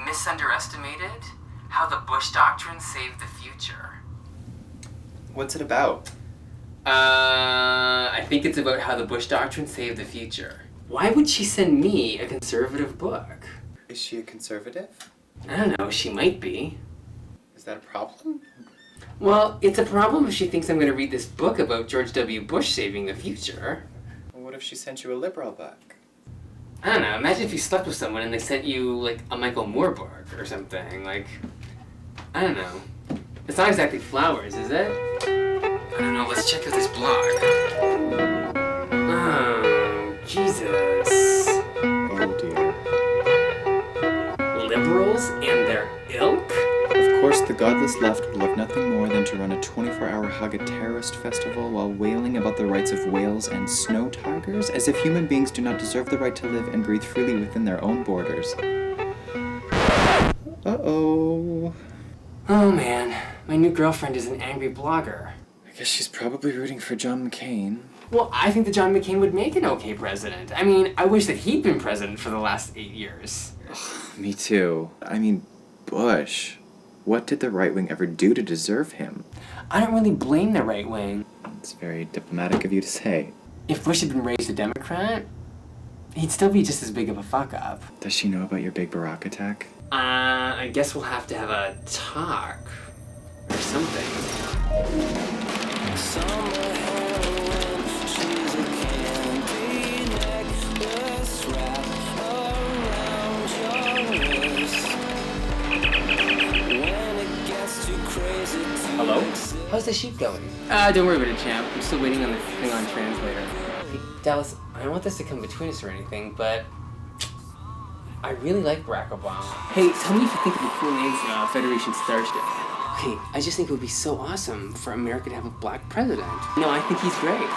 Misunderestimated? How the Bush Doctrine Saved the Future. What's it about? I think it's about how the Bush Doctrine saved the future. Why would she send me a conservative book? Is she a conservative? I don't know, she might be. Is that a problem? Well, it's a problem if she thinks I'm going to read this book about George W. Bush saving the future. Well, what if she sent you a liberal book? I don't know, imagine if you slept with someone and they sent you, a Michael Moore book or something. I don't know. It's not exactly flowers, is it? I don't know, let's check out this blog. Oh, Jesus. Oh dear. Liberals and their ilk? Of course, the godless left would love nothing more than to run a 24-hour hug a terrorist festival while wailing about the rights of whales and snow tigers, as if human beings do not deserve the right to live and breathe freely within their own borders. Uh-oh. Oh man, my new girlfriend is an angry blogger. I guess she's probably rooting for John McCain. Well, I think that John McCain would make an okay president. I mean, I wish that he'd been president for the last 8 years. Me too. I mean, Bush. What did the right wing ever do to deserve him? I don't really blame the right wing. It's very diplomatic of you to say. If Bush had been raised a Democrat, he'd still be just as big of a fuck-up. Does she know about your big Barack attack? I guess we'll have to have a talk. Or something. Hello? How's the shoot going? Don't worry about it, champ. I'm still waiting on the Klingon translator. Hey, Dallas, I don't want this to come between us or anything, but I really like Barack Obama. Hey, tell me if you think of the cool names Federation Starship. Okay, I just think it would be so awesome for America to have a black president. No, I think he's great.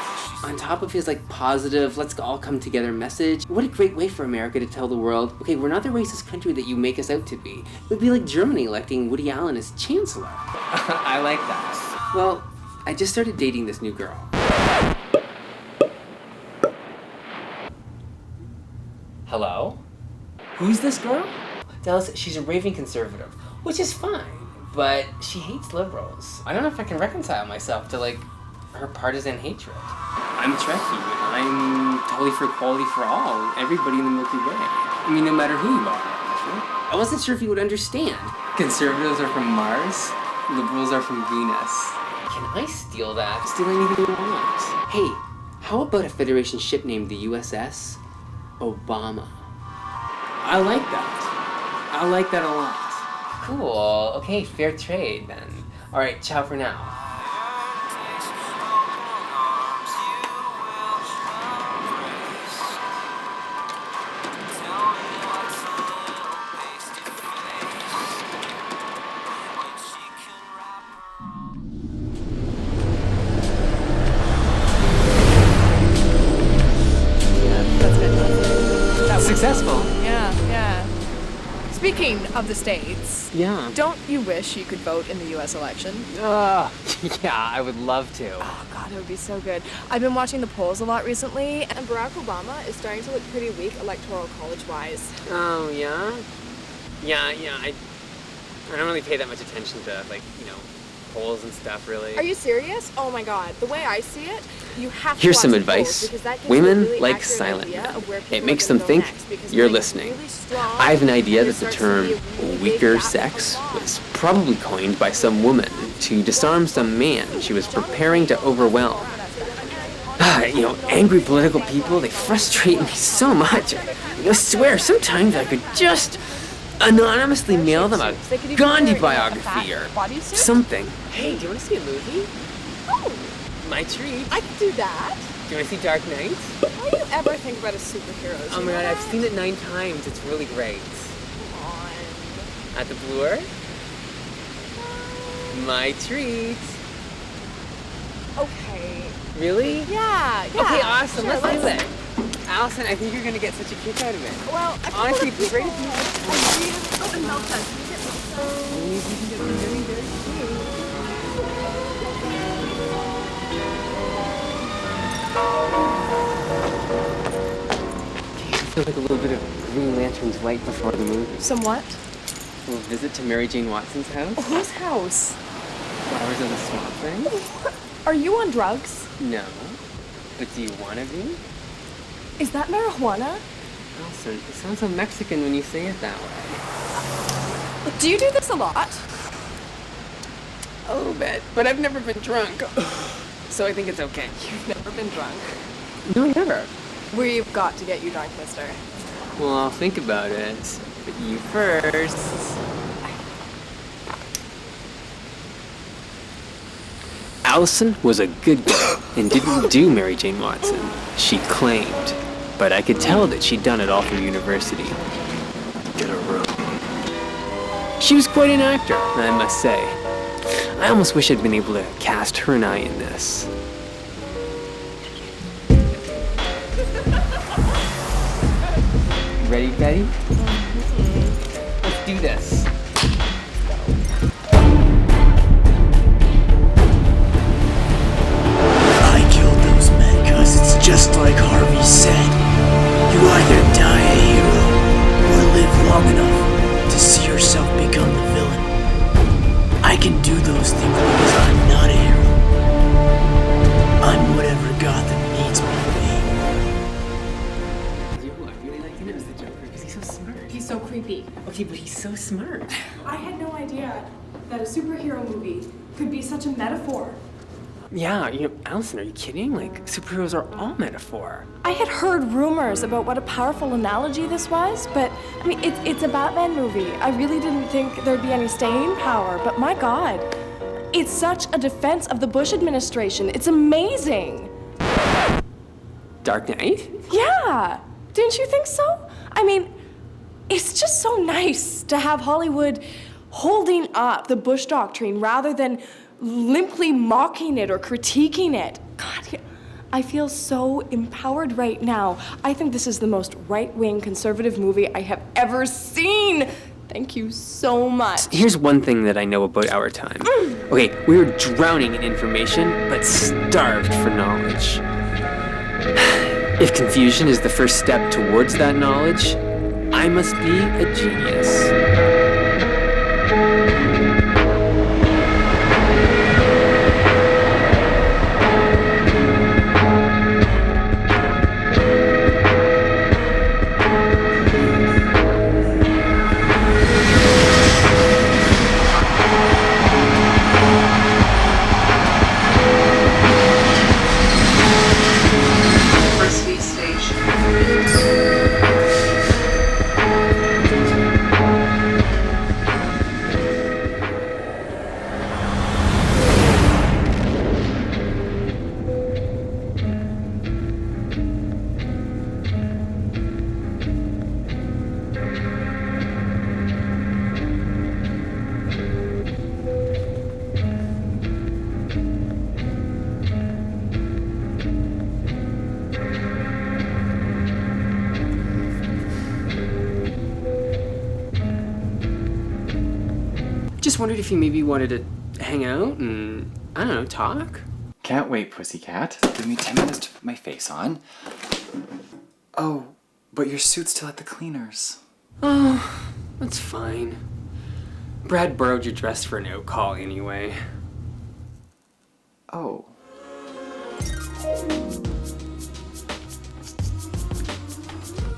On top of his positive, let's all come together message, what a great way for America to tell the world, okay, we're not the racist country that you make us out to be. It would be like Germany electing Woody Allen as chancellor. I like that. Well, I just started dating this new girl. Hello? Who's this girl? Dallas, she's a raving conservative, which is fine. But she hates liberals. I don't know if I can reconcile myself to, her partisan hatred. I'm Trekkie, and I'm totally for equality for all, everybody in the Milky Way. I mean, no matter who you are. I wasn't sure if you would understand. Conservatives are from Mars, liberals are from Venus. Can I steal that? Steal anything you want. Hey, how about a Federation ship named the USS Obama? I like that. I like that a lot. Cool. Okay, fair trade then. Alright, ciao for now. Successful. Yeah. Speaking of the States, Yeah. don't you wish you could vote in the U.S. election? Yeah, I would love to. Oh, God, it would be so good. I've been watching the polls a lot recently, and Barack Obama is starting to look pretty weak electoral college-wise. Oh, yeah? Yeah, I don't really pay that much attention to, polls and stuff, really. Are you serious? Oh my God. The way I see it, you have to Here's watch some the advice. polls because that gives you a Women really like accurate silent idea men. of where people It makes are them gonna go think next, because you're when it's listening. really strong, I have an idea there that the starts to term be a really big weaker gap sex of law. was probably coined by some woman to disarm some man she was preparing to overwhelm. Angry political people, they frustrate me so much. I swear, sometimes I could just anonymously mail them a Gandhi biography or something. Hey, do you want to see a movie? Oh, My treat. I can do that. Do you want to see Dark Knight? Why do you ever think about a superhero? Oh my god, I've seen it 9 times. It's really great. Come on. At the Blue Earth? My treat. Okay. Really? Yeah. Okay, awesome. Sure, let's do it. Allison, I think you're gonna get such a kick out of it. Well, I Honestly, it's great if you I feel like a little bit of Green Lantern's light before the movie. Somewhat. A little visit to Mary Jane Watson's house. Whose house? Flowers of the Swamp Thing. Are you on drugs? No. But do you want to be? Is that marijuana? Allison, it sounds so Mexican when you say it that way. Do you do this a lot? A little bit, but I've never been drunk. So I think it's okay. You've never been drunk. No, never. We've got to get you drunk, mister. Well, I'll think about it. But you first. Allison was a good girl and didn't do Mary Jane Watson. She claimed. But I could tell that she'd done it all through university. Get a room. She was quite an actor, I must say. I almost wish I'd been able to cast her and I in this. Ready, Betty? Let's do this. I killed those men because it's just like Harvey said. You either die a hero or live long enough to see yourself become the villain. I can do those things because I'm not a hero. I'm whatever Gotham needs me to be. I really liked him as the Joker because he's so smart. He's so creepy. Okay, but he's so smart. I had no idea that a superhero movie could be such a metaphor. Yeah, Allison, are you kidding? Superheroes are all metaphor. I had heard rumors about what a powerful analogy this was, but it's a Batman movie. I really didn't think there'd be any staying power, but my God, It's such a defense of the Bush administration. It's amazing. Dark Knight? Yeah, didn't you think so? I mean, it's just so nice to have Hollywood holding up the Bush doctrine rather than limply mocking it or critiquing it. God, I feel so empowered right now. I think this is the most right-wing conservative movie I have ever seen. Thank you so much. Here's one thing that I know about our time. Okay, we were drowning in information, but starved for knowledge. If confusion is the first step towards that knowledge, I must be a genius. Just wondered if you maybe wanted to hang out and, I don't know, talk? Can't wait, pussycat. Give me 10 minutes to put my face on. Oh, but your suit's still at the cleaners. Oh, that's fine. Brad borrowed your dress for an out call anyway. Oh.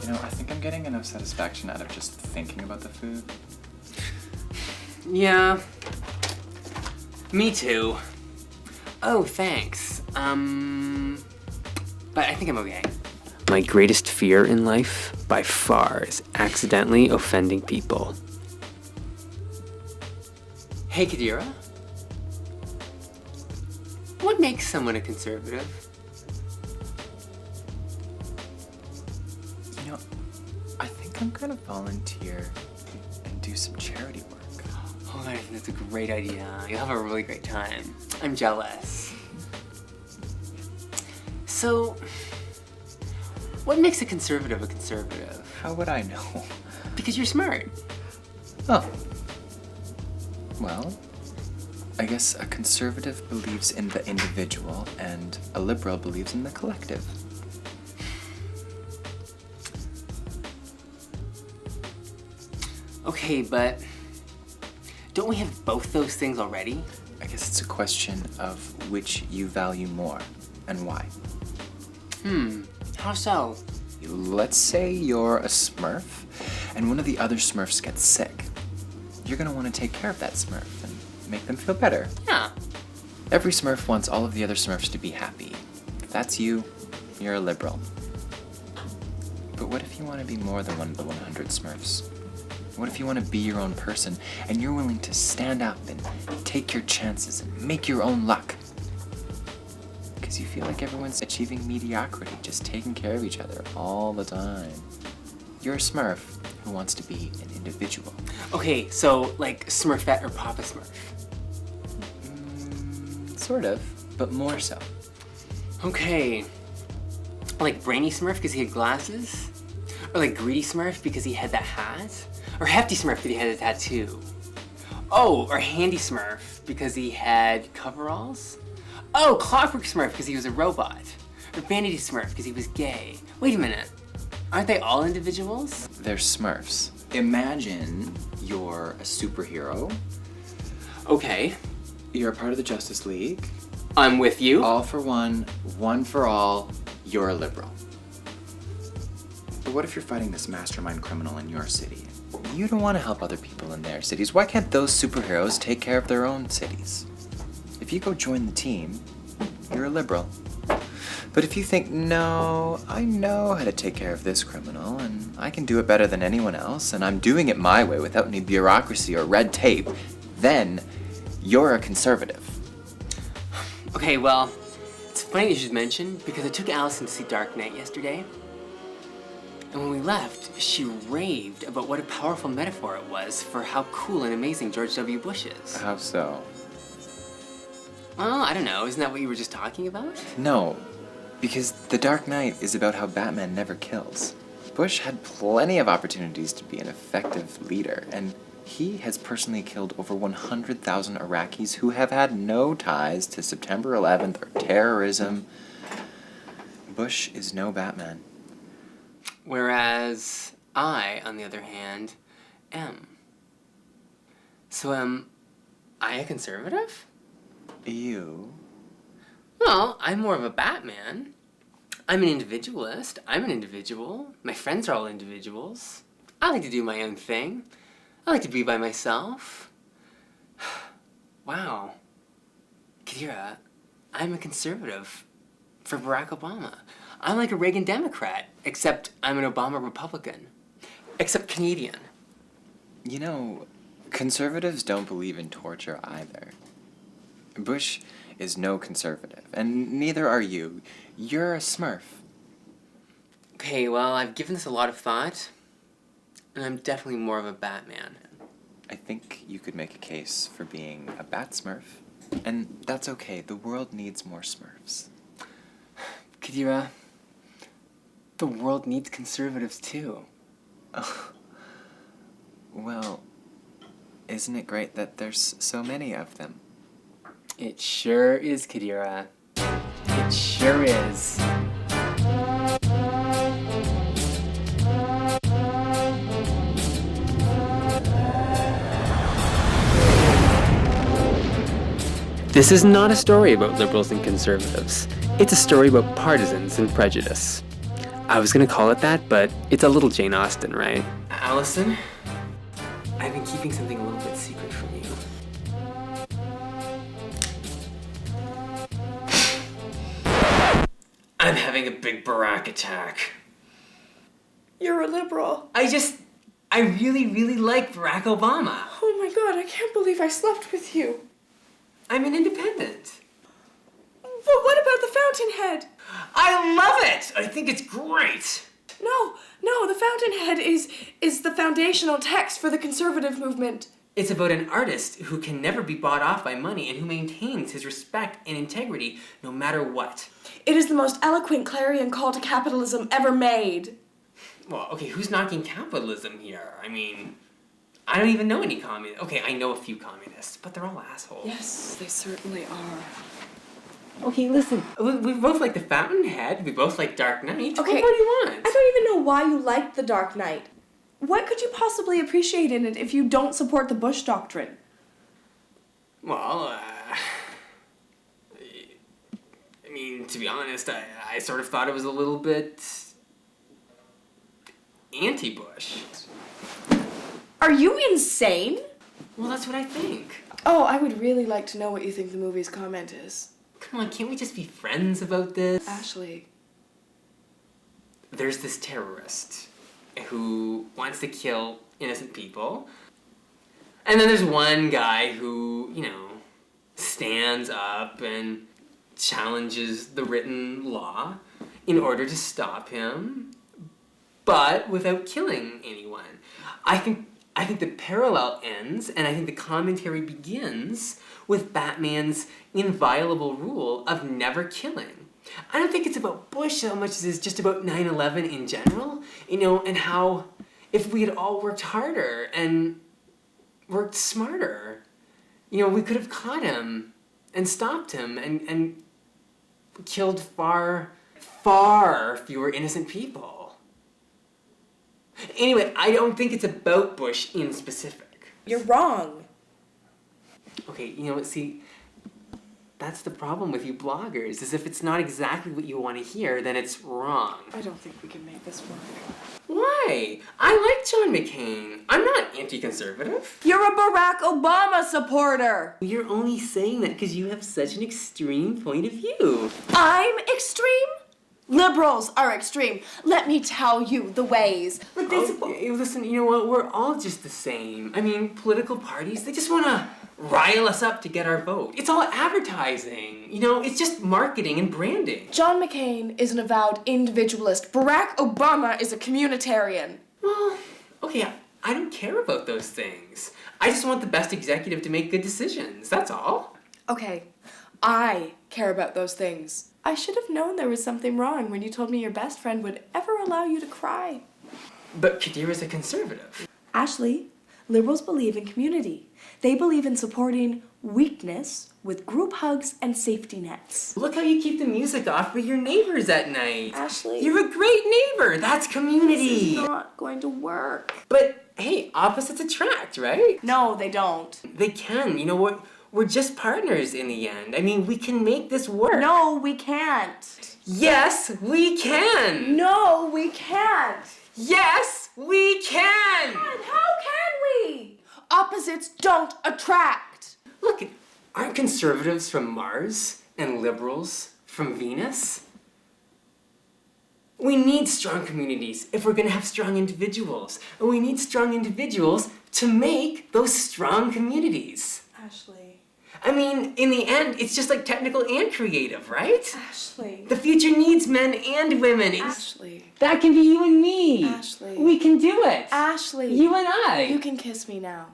You know, I think I'm getting enough satisfaction out of just thinking about the food. Yeah. Me too. Oh, thanks. But I think I'm okay. My greatest fear in life, by far, is accidentally offending people. Hey, Kadira. What makes someone a conservative? You know, I think I'm gonna volunteer and do some charity work. Oh, I think that's a great idea. You'll have a really great time. I'm jealous. So, what makes a conservative a conservative? How would I know? Because you're smart. Oh. Well, I guess a conservative believes in the individual and a liberal believes in the collective. Okay, but don't we have both those things already? I guess it's a question of which you value more and why. How so? Let's say you're a Smurf and one of the other Smurfs gets sick. You're gonna want to take care of that Smurf and make them feel better. Yeah. Every Smurf wants all of the other Smurfs to be happy. If that's you, you're a liberal. But what if you want to be more than one of the 100 Smurfs? What if you want to be your own person and you're willing to stand up and take your chances and make your own luck? Because you feel like everyone's achieving mediocrity, just taking care of each other all the time. You're a Smurf who wants to be an individual. Okay, so like Smurfette or Papa Smurf. Sort of, but more so. Okay. Like Brainy Smurf because he had glasses? Or like Greedy Smurf because he had that hat? Or Hefty Smurf because he had a tattoo? Oh, or Handy Smurf because he had coveralls? Oh, Clockwork Smurf because he was a robot. Or Vanity Smurf because he was gay. Wait a minute. Aren't they all individuals? They're Smurfs. Imagine you're a superhero. Okay. You're a part of the Justice League. I'm with you. All for one, one for all, you're a liberal. But what if you're fighting this mastermind criminal in your city? You don't want to help other people in their cities. Why can't those superheroes take care of their own cities? If you go join the team, you're a liberal. But if you think, no, I know how to take care of this criminal, and I can do it better than anyone else, and I'm doing it my way without any bureaucracy or red tape, then you're a conservative. Okay, well, it's funny you should mention because I took Allison to see Dark Knight yesterday. And when we left, she raved about what a powerful metaphor it was for how cool and amazing George W. Bush is. How so? Well, I don't know. Isn't that what you were just talking about? No, because The Dark Knight is about how Batman never kills. Bush had plenty of opportunities to be an effective leader, and he has personally killed over 100,000 Iraqis who have had no ties to September 11th or terrorism. Bush is no Batman. Whereas I, on the other hand, am. So am I a conservative? You? Well, I'm more of a Batman. I'm an individualist. I'm an individual. My friends are all individuals. I like to do my own thing. I like to be by myself. Wow. Kira, I'm a conservative for Barack Obama. I'm like a Reagan Democrat, except I'm an Obama Republican. Except Canadian. You know, conservatives don't believe in torture either. Bush is no conservative, and neither are you. You're a Smurf. Okay, well, I've given this a lot of thought, and I'm definitely more of a Batman. I think you could make a case for being a Bat Smurf, and that's okay. The world needs more Smurfs. Kadira, the world needs conservatives too. Oh. Well, isn't it great that there's so many of them? It sure is, Kadira. It sure is. This is not a story about liberals and conservatives. It's a story about partisans and prejudice. I was gonna call it that, but it's a little Jane Austen, right? Allison, I've been keeping something a little bit secret from you. I'm having a big Barack attack. You're a liberal. I really, really like Barack Obama. Oh my god, I can't believe I slept with you. I'm an independent. But what about the fountainhead? I love it! I think it's great! No, the fountainhead is the foundational text for the conservative movement. It's about an artist who can never be bought off by money and who maintains his respect and integrity no matter what. It is the most eloquent clarion call to capitalism ever made. Well, okay, who's knocking capitalism here? I mean, I don't even know any communists. Okay, I know a few communists, but they're all assholes. Yes, they certainly are. Okay, listen, we both like the Fountainhead, we both like Dark Knight. Okay, What more do you want? I don't even know why you like The Dark Knight. What could you possibly appreciate in it if you don't support the Bush doctrine? Well, I mean, to be honest, I sort of thought it was a little bit anti-Bush. Are you insane? Well, that's what I think. Oh, I would really like to know what you think the movie's comment is. Come on, can't we just be friends about this? Ashley. There's this terrorist who wants to kill innocent people. And then there's one guy who, stands up and challenges the written law in order to stop him, but without killing anyone. I think the parallel ends, and I think the commentary begins with Batman's inviolable rule of never killing. I don't think it's about Bush so much as it's just about 9/11 in general, and how if we had all worked harder and worked smarter, we could have caught him and stopped him and killed far, far fewer innocent people. Anyway, I don't think it's about Bush in specific. You're wrong. Okay, you know what, see, that's the problem with you bloggers, is if it's not exactly what you want to hear, then it's wrong. I don't think we can make this work. Why? I like John McCain. I'm not anti-conservative. You're a Barack Obama supporter! You're only saying that because you have such an extreme point of view. I'm extreme? Liberals are extreme. Let me tell you the ways. Listen, you know what? We're all just the same. I mean, political parties, they just want to rile us up to get our vote. It's all advertising. You know, it's just marketing and branding. John McCain is an avowed individualist. Barack Obama is a communitarian. Well, okay, I don't care about those things. I just want the best executive to make good decisions, that's all. Okay, I care about those things. I should have known there was something wrong when you told me your best friend would ever allow you to cry. But Kadira's a conservative. Ashley, liberals believe in community. They believe in supporting weakness with group hugs and safety nets. Look how you keep the music off with your neighbors at night. Ashley. You're a great neighbor. That's community. This is not going to work. But hey, opposites attract, right? No, they don't. They can. You know what? We're just partners in the end. I mean, we can make this work. No, we can't. Yes, we can. No, we can't. Yes, we can. God, how can we? Opposites don't attract. Look, aren't conservatives from Mars and liberals from Venus? We need strong communities if we're going to have strong individuals. And we need strong individuals to make those strong communities. Ashley. I mean, in the end, it's just like technical and creative, right? Ashley. The future needs men and women. Ashley. That can be you and me. Ashley. We can do it. Ashley. You and I. You can kiss me now.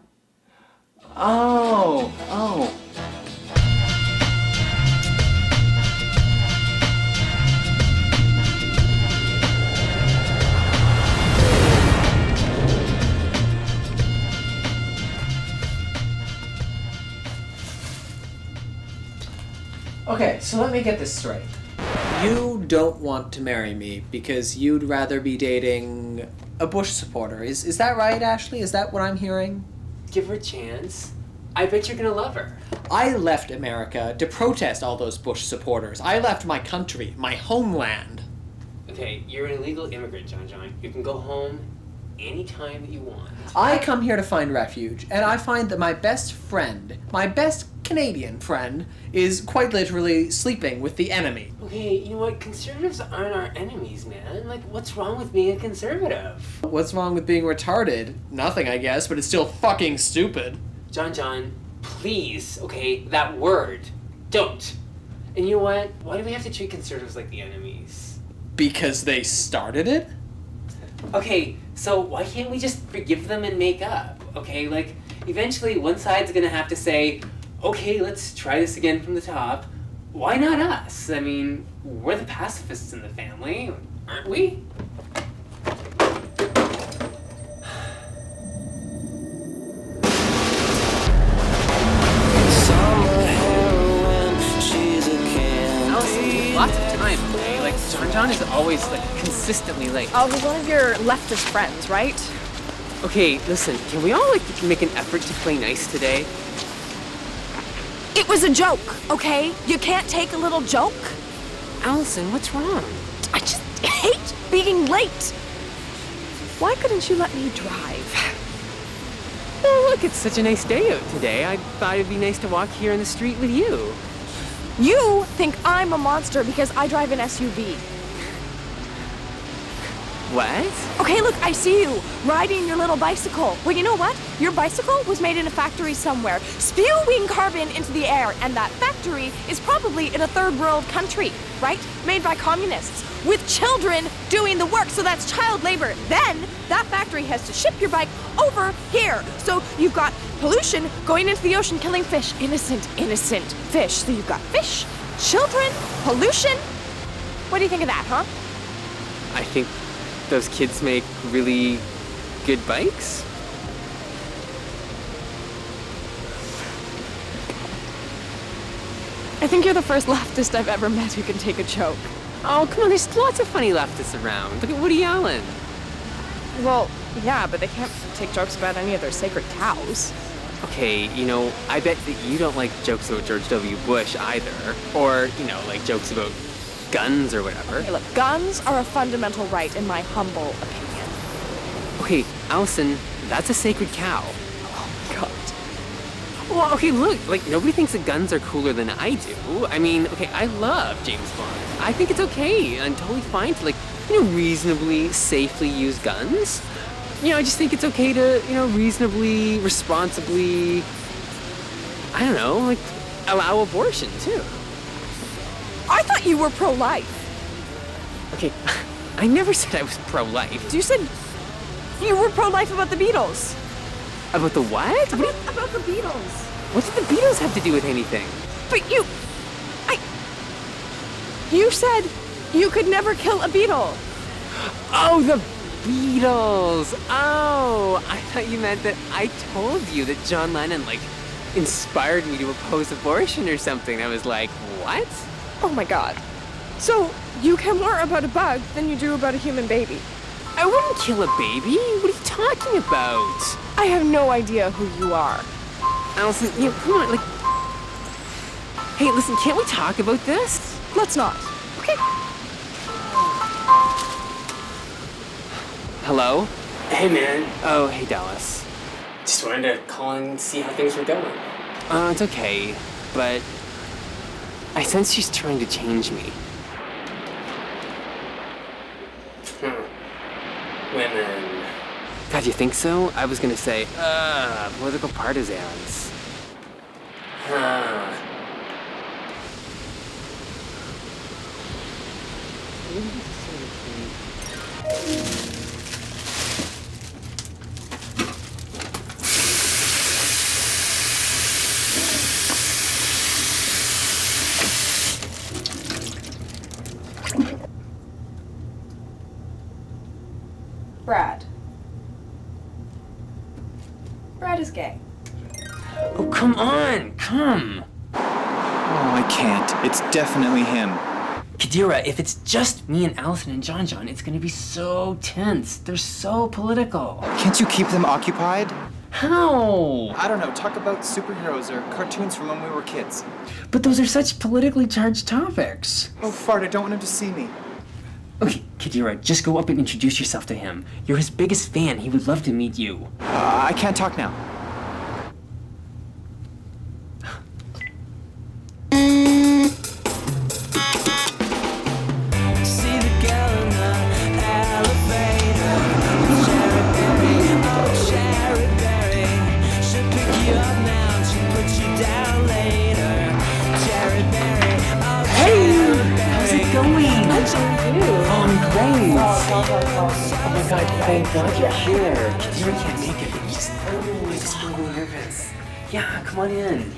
Oh. Okay, so let me get this straight. You don't want to marry me because you'd rather be dating a Bush supporter. Is that right, Ashley? Is that what I'm hearing? Give her a chance. I bet you're gonna love her. I left America to protest all those Bush supporters. I left my country, my homeland. Okay, you're an illegal immigrant, John. You can go home anytime that you want. I come here to find refuge, and I find that my best friend, my best Canadian friend, is quite literally sleeping with the enemy. Okay, you know what? Conservatives aren't our enemies, man. Like, what's wrong with being a conservative? What's wrong with being retarded? Nothing, I guess, but it's still fucking stupid. John, please, okay, that word. Don't. And you know what? Why do we have to treat conservatives like the enemies? Because they started it? Okay, so why can't we just forgive them and make up? Okay, like, eventually one side's gonna have to say, okay, let's try this again from the top. Why not us? I mean, we're the pacifists in the family, aren't we? Allison, lots of time, okay? Like, John is always, like, consistently late. Oh, he's one of your leftist friends, right? Okay, listen, can we all, like, make an effort to play nice today? It was a joke, okay? You can't take a little joke? Allison, what's wrong? I just hate being late. Why couldn't you let me drive? Well, look, it's such a nice day out today. I thought it'd be nice to walk here in the street with you. You think I'm a monster because I drive an SUV. What? Okay, look, I see you riding your little bicycle. Well, you know what? Your bicycle was made in a factory somewhere, spewing carbon into the air, and that factory is probably in a third world country, right? Made by communists, with children doing the work, so that's child labor. Then, that factory has to ship your bike over here. So you've got pollution going into the ocean, killing fish. Innocent fish. So you've got fish, children, pollution. What do you think of that, huh? I think those kids make really good bikes. I think you're the first leftist I've ever met who can take a joke. Oh, come on, there's lots of funny leftists around. Look at Woody Allen. Well, yeah, but they can't take jokes about any of their sacred cows. Okay, you know, I bet that you don't like jokes about George W. Bush either. Or, you know, like jokes about guns or whatever. Okay, look, guns are a fundamental right in my humble opinion. Okay, Allison, that's a sacred cow. Oh my god. Well, okay, look, like, nobody thinks that guns are cooler than I do. I mean, okay, I love James Bond. I think it's okay and totally fine to, like, you know, reasonably, safely use guns. You know, I just think it's okay to, you know, reasonably, responsibly I don't know, like, allow abortion, too. I thought you were pro-life. Okay, I never said I was pro-life. You said you were pro-life about the Beatles. About the what? About the Beatles. What did the Beatles have to do with anything? But you said you could never kill a Beatle. Oh, the Beatles! Oh, I thought you meant that I told you that John Lennon, like, inspired me to oppose abortion or something. I was like, what? Oh my god. So, you care more about a bug than you do about a human baby. I wouldn't kill a baby. What are you talking about? I have no idea who you are. Allison, you know, come on, like... Hey, listen, can't we talk about this? Let's not. Okay. Hello? Hey, man. Oh, hey, Dallas. Just wanted to call and see how things were going. It's okay, but I sense she's trying to change me. Women. God, you think so? I was gonna say, political partisans. Brad. Brad is gay. Oh, come on, come. Oh, I can't. It's definitely him. Kadira, if it's just me and Allison and John, it's gonna be so tense. They're so political. Can't you keep them occupied? How? I don't know, talk about superheroes or cartoons from when we were kids. But those are such politically charged topics. Oh, fart, I don't want him to see me. Okay, Kadira, just go up and introduce yourself to him. You're his biggest fan. He would love to meet you. I can't talk now. Thank God you're here. Kadira can't make it. He's just a little nervous. Yeah, come on in.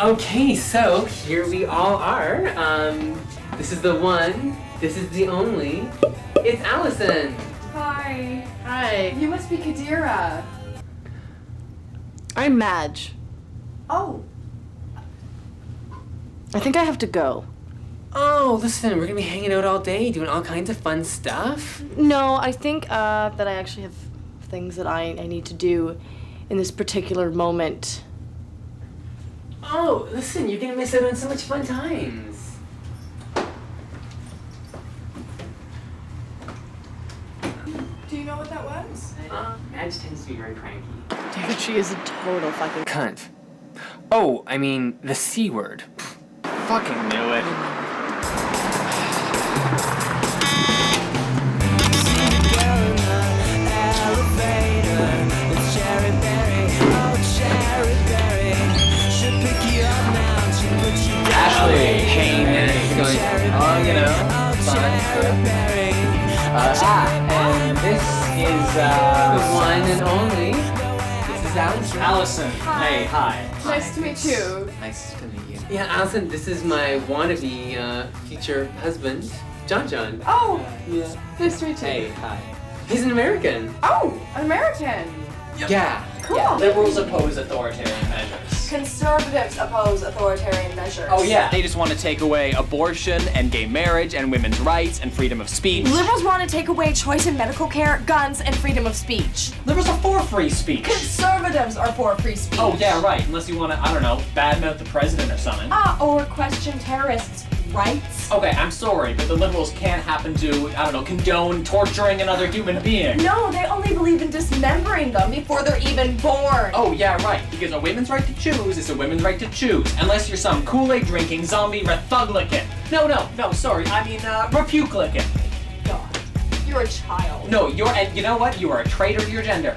Okay, so here we all are. This is the one. This is the only. It's Allison. Hi. Hi. You must be Kadira. I'm Madge. Oh. I think I have to go. Oh, listen, we're gonna be hanging out all day, doing all kinds of fun stuff. No, I think that I actually have things that I need to do in this particular moment. Oh, listen, you're gonna miss out on so much fun times. Do you know what that was? Madge tends to be very cranky. Dude, she is a total fucking Cunt. Oh, I mean, the C word. Fucking knew it. Ashley, hey man, it's going on, you know, fun. And this is the one and only. This is Allison. Allison. Hi. Hey, hi. Nice to meet you. Nice to meet you. Yeah, Allison, this is my wannabe future husband, John. Oh, Yeah. nice to meet you. Hey, hi. He's an American. Oh, an American. Yeah. Cool. Yeah, liberals oppose authoritarian measures. Conservatives oppose authoritarian measures. Oh yeah. They just want to take away abortion and gay marriage and women's rights and freedom of speech. Liberals want to take away choice in medical care, guns, and freedom of speech. Liberals are for free speech. Conservatives are for free speech. Oh yeah, right. Unless you want to, I don't know, badmouth the president or something. Or question terrorists' rights. Okay, I'm sorry, but the liberals can't happen to, I don't know, condone torturing another human being. No, they only believe in dismembering them before they're even born. Oh yeah, right. Because a women's right to choose is a women's right to choose, unless you're some Kool-Aid drinking zombie Rethuglickin. No, sorry, I mean Repuclickin. God, you're a child. No, and you know what? You are a traitor to your gender.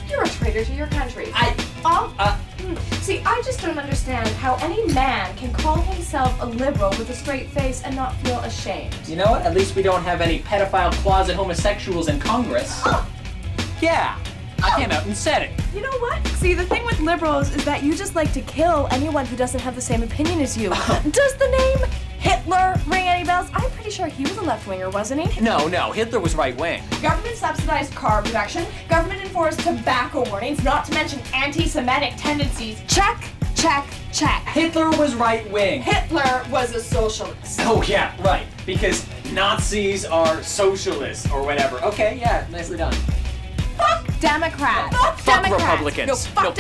You're a traitor to your country. See, I just don't understand how any man can call himself a liberal with a straight face and not feel ashamed. You know what? At least we don't have any pedophile closet homosexuals in Congress. Yeah, I came out and said it. You know what? See, the thing with liberals is that you just like to kill anyone who doesn't have the same opinion as you. Does the name Hitler ring any bells? I'm pretty sure he was a left-winger, wasn't he? No, Hitler was right-wing. Government-subsidized car production, government-enforced tobacco warnings, not to mention anti-Semitic tendencies. Check, check, check. Hitler was right-wing. Hitler was a socialist. Oh yeah, right. Because Nazis are socialists or whatever. Okay, yeah, nicely done. Fuck Democrats. Fuck Fuck Democrats. Republicans. No, fuck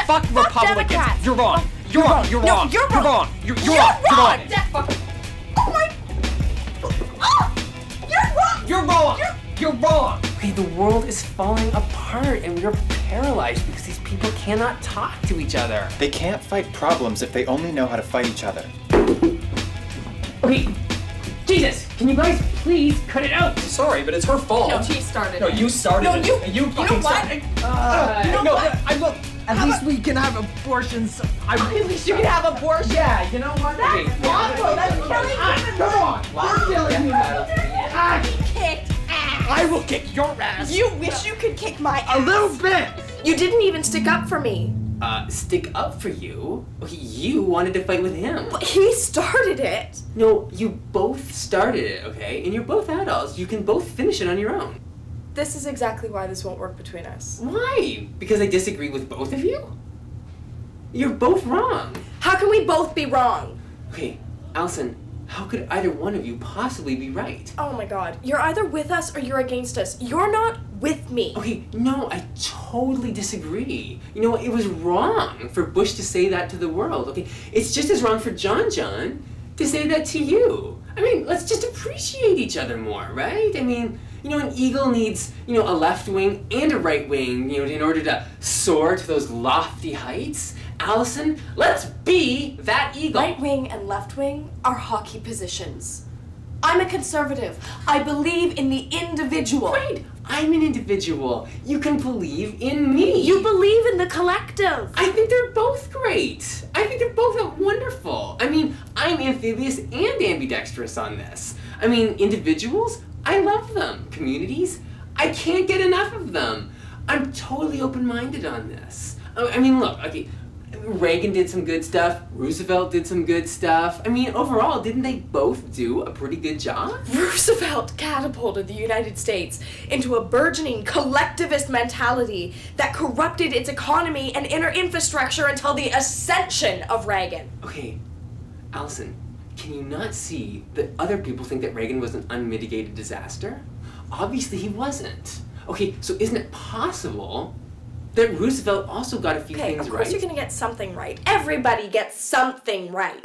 Fuck Republicans. Democrats. You're wrong. You're wrong. You're wrong. You're You're wrong. wrong. You're You're wrong. wrong. You're wrong. Oh my. You're wrong. You're wrong. You're wrong. Okay, the world is falling apart and we're paralyzed because these people cannot talk to each other. They can't fight problems if they only know how to fight each other. Okay, Jesus, can you guys please cut it out? Sorry, but it's her fault. No, she started No, it. you started No, it. you. And you fucking know what? started. You know no, what? I will. At least we can have abortions. At least you can have abortion. Yeah, you know what? That's awful. That's killing human Come on. We're killing human kicked ass. I will kick your ass. You wish you could kick my ass. A little bit. You didn't even stick up for me. Stick up for you? Okay, you wanted to fight with him. But he started it. No, you both started it, okay? And you're both adults. You can both finish it on your own. This is exactly why this won't work between us. Why? Because I disagree with both of you? You're both wrong. How can we both be wrong? Okay, Allison, how could either one of you possibly be right? Oh my god. You're either with us or you're against us. You're not with me. Okay, no, I totally disagree. You know, it was wrong for Bush to say that to the world, okay? It's just as wrong for John to say that to you. I mean, let's just appreciate each other more, right? I mean, you know, an eagle needs, you know, a left wing and a right wing, you know, in order to soar to those lofty heights. Allison, let's be that eagle. Right wing and left wing are hockey positions. I'm a conservative. I believe in the individual. Right. I'm an individual. You can believe in me. You believe in the collective. I think they're both great. I think they're both wonderful. I mean, I'm amphibious and ambidextrous on this. I mean, individuals, I love them. Communities, I can't get enough of them. I'm totally open-minded on this. I mean, look, okay, Reagan did some good stuff. Roosevelt did some good stuff. I mean, overall, didn't they both do a pretty good job? Roosevelt catapulted the United States into a burgeoning collectivist mentality that corrupted its economy and inner infrastructure until the ascension of Reagan. Okay, Allison, can you not see that other people think that Reagan was an unmitigated disaster? Obviously he wasn't. Okay, so isn't it possible that Roosevelt also got a few things right? Okay, of course you're gonna get something right. Everybody gets something right.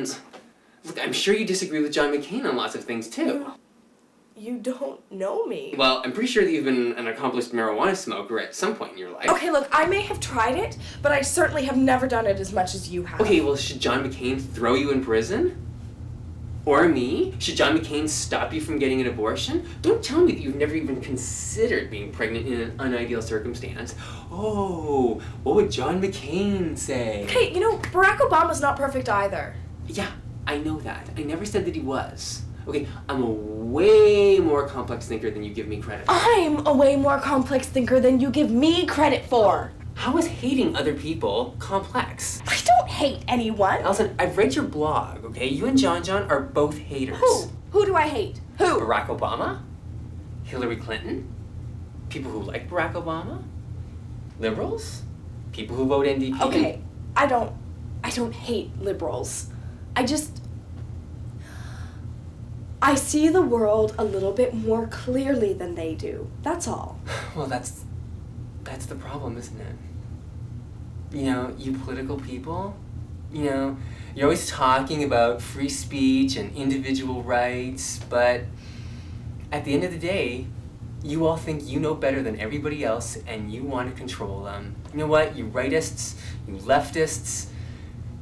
Look, I'm sure you disagree with John McCain on lots of things too. You don't know me. Well, I'm pretty sure that you've been an accomplished marijuana smoker at some point in your life. Okay, look, I may have tried it, but I certainly have never done it as much as you have. Okay, well, should John McCain throw you in prison? Or me? Should John McCain stop you from getting an abortion? Don't tell me that you've never even considered being pregnant in an unideal circumstance. Oh, what would John McCain say? Okay, you know, Barack Obama's not perfect either. Yeah, I know that. I never said that he was. Okay, I'm a way more complex thinker than you give me credit for. I'm a way more complex thinker than you give me credit for. How is hating other people complex? I don't hate anyone. Allison, I've read your blog, okay? You and John are both haters. Who? Who do I hate? Who? Barack Obama? Hillary Clinton? People who like Barack Obama? Liberals? People who vote NDP? Okay, I don't hate liberals. I see the world a little bit more clearly than they do. That's all. Well, that's the problem, isn't it? You know, you political people, you know, you're always talking about free speech and individual rights, but at the end of the day, you all think you know better than everybody else and you want to control them. You know what? You rightists, you leftists,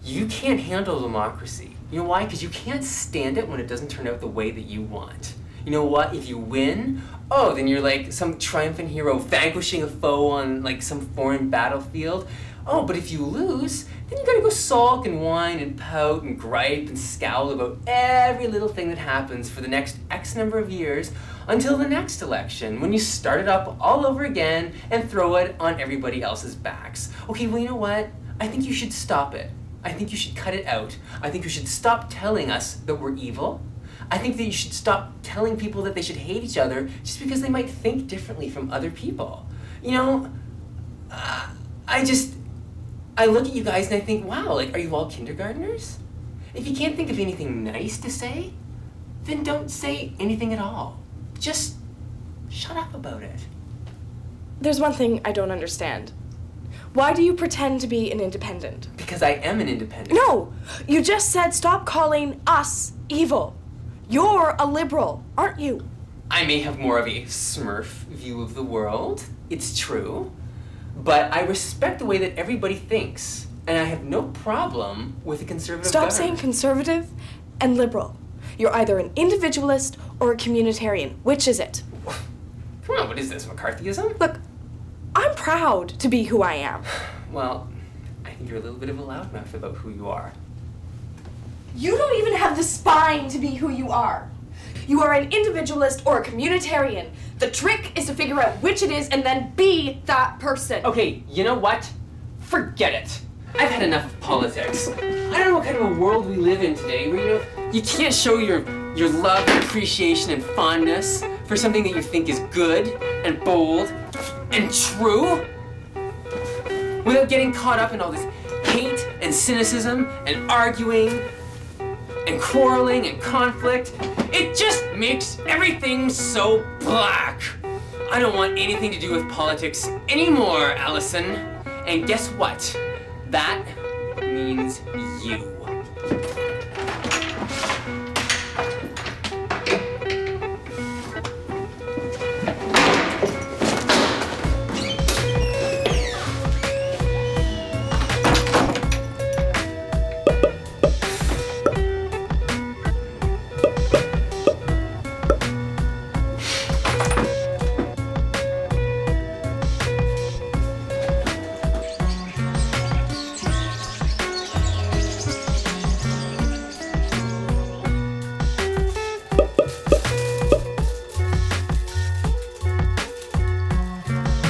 you can't handle democracy. You know why? Because you can't stand it when it doesn't turn out the way that you want. You know what? If you win, oh, then you're like some triumphant hero vanquishing a foe on like some foreign battlefield. Oh, but if you lose, then you gotta go sulk and whine and pout and gripe and scowl about every little thing that happens for the next X number of years until the next election, when you start it up all over again and throw it on everybody else's backs. Okay, well, you know what? I think you should stop it. I think you should cut it out. I think you should stop telling us that we're evil. I think that you should stop telling people that they should hate each other just because they might think differently from other people. You know, I look at you guys and I think, wow, like, are you all kindergartners? If you can't think of anything nice to say, then don't say anything at all. Just shut up about it. There's one thing I don't understand. Why do you pretend to be an independent? Because I am an independent. No! You just said stop calling us evil. You're a liberal, aren't you? I may have more of a Smurf view of the world. It's true. But I respect the way that everybody thinks. And I have no problem with a conservative Stop government. saying conservative and liberal. You're either an individualist or a communitarian. Which is it? Come on, what is this, McCarthyism? Look, I'm proud to be who I am. Well, I think you're a little bit of a loudmouth about who you are. You don't even have the spine to be who you are. You are an individualist or a communitarian. The trick is to figure out which it is and then be that person. Okay, you know what? Forget it. I've had enough of politics. I don't know what kind of a world we live in today where, you know, you can't show your love and appreciation and fondness for something that you think is good and bold and true without getting caught up in all this hate and cynicism and arguing and quarreling and conflict. It just makes everything so black. I don't want anything to do with politics anymore, Allison. And guess what? That means you.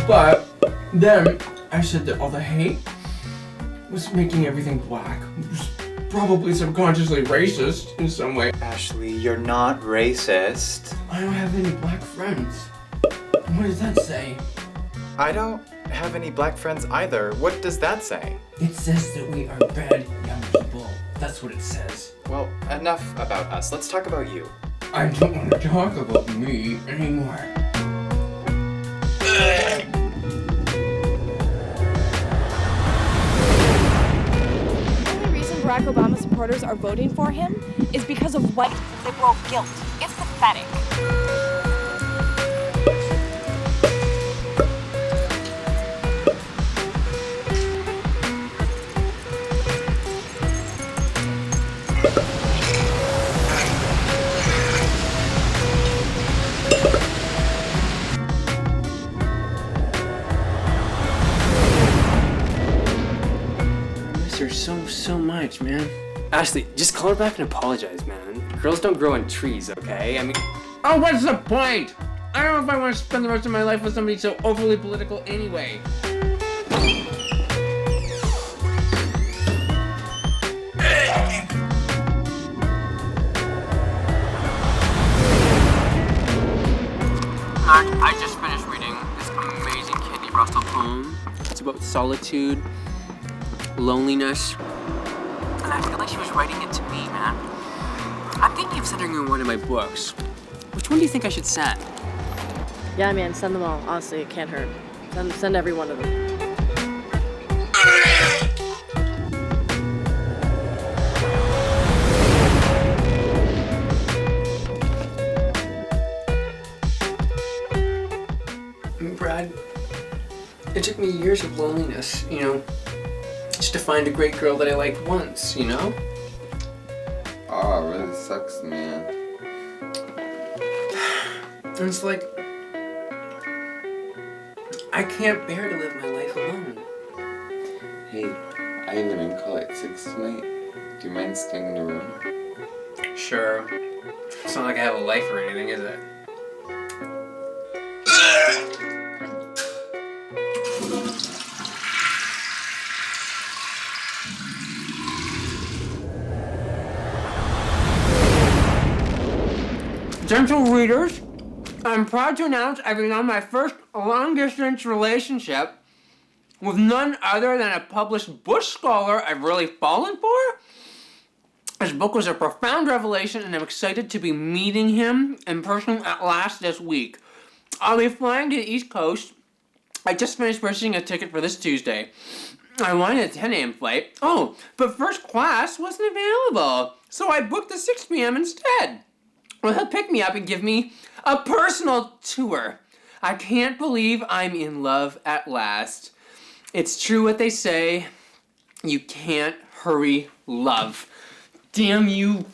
But then I said that all the hate was making everything black. It was probably subconsciously racist in some way. Ashley, you're not racist. I don't have any black friends. What does that say? I don't have any black friends either. What does that say? It says that we are bad young people. That's what it says. Well, enough about us. Let's talk about you. I don't want to talk about me anymore. Barack Obama supporters are voting for him is because of white liberal guilt. It's pathetic. So much, man. Ashley, just call her back and apologize, man. Girls don't grow on trees, okay? I mean... Oh, what's the point? I don't know if I want to spend the rest of my life with somebody so overly political anyway. I just finished reading this amazing Kidney Russell poem. It's about solitude, loneliness, and I feel like she was writing it to me, man. I'm thinking of sending her one of my books. Which one do you think I should send? Yeah, man, send them all. Honestly, it can't hurt. Send every one of them. Brad, it took me years of loneliness, you know, just to find a great girl that I liked once, you know? Oh, it really sucks, man. And it's like, I can't bear to live my life alone. Hey, I have an in-call at 6 tonight. Do you mind staying in the room? Sure. It's not like I have a life or anything, is it? Gentle readers, I'm proud to announce I've begun my first long-distance relationship with none other than a published Bush scholar I've really fallen for. His book was a profound revelation, and I'm excited to be meeting him in person at last this week. I'll be flying to the East Coast. I just finished purchasing a ticket for this Tuesday. I wanted a 10 a.m. flight. Oh, but first class wasn't available, so I booked the 6 p.m. instead. Well, he'll pick me up and give me a personal tour. I can't believe I'm in love at last. It's true what they say. You can't hurry love. Damn you,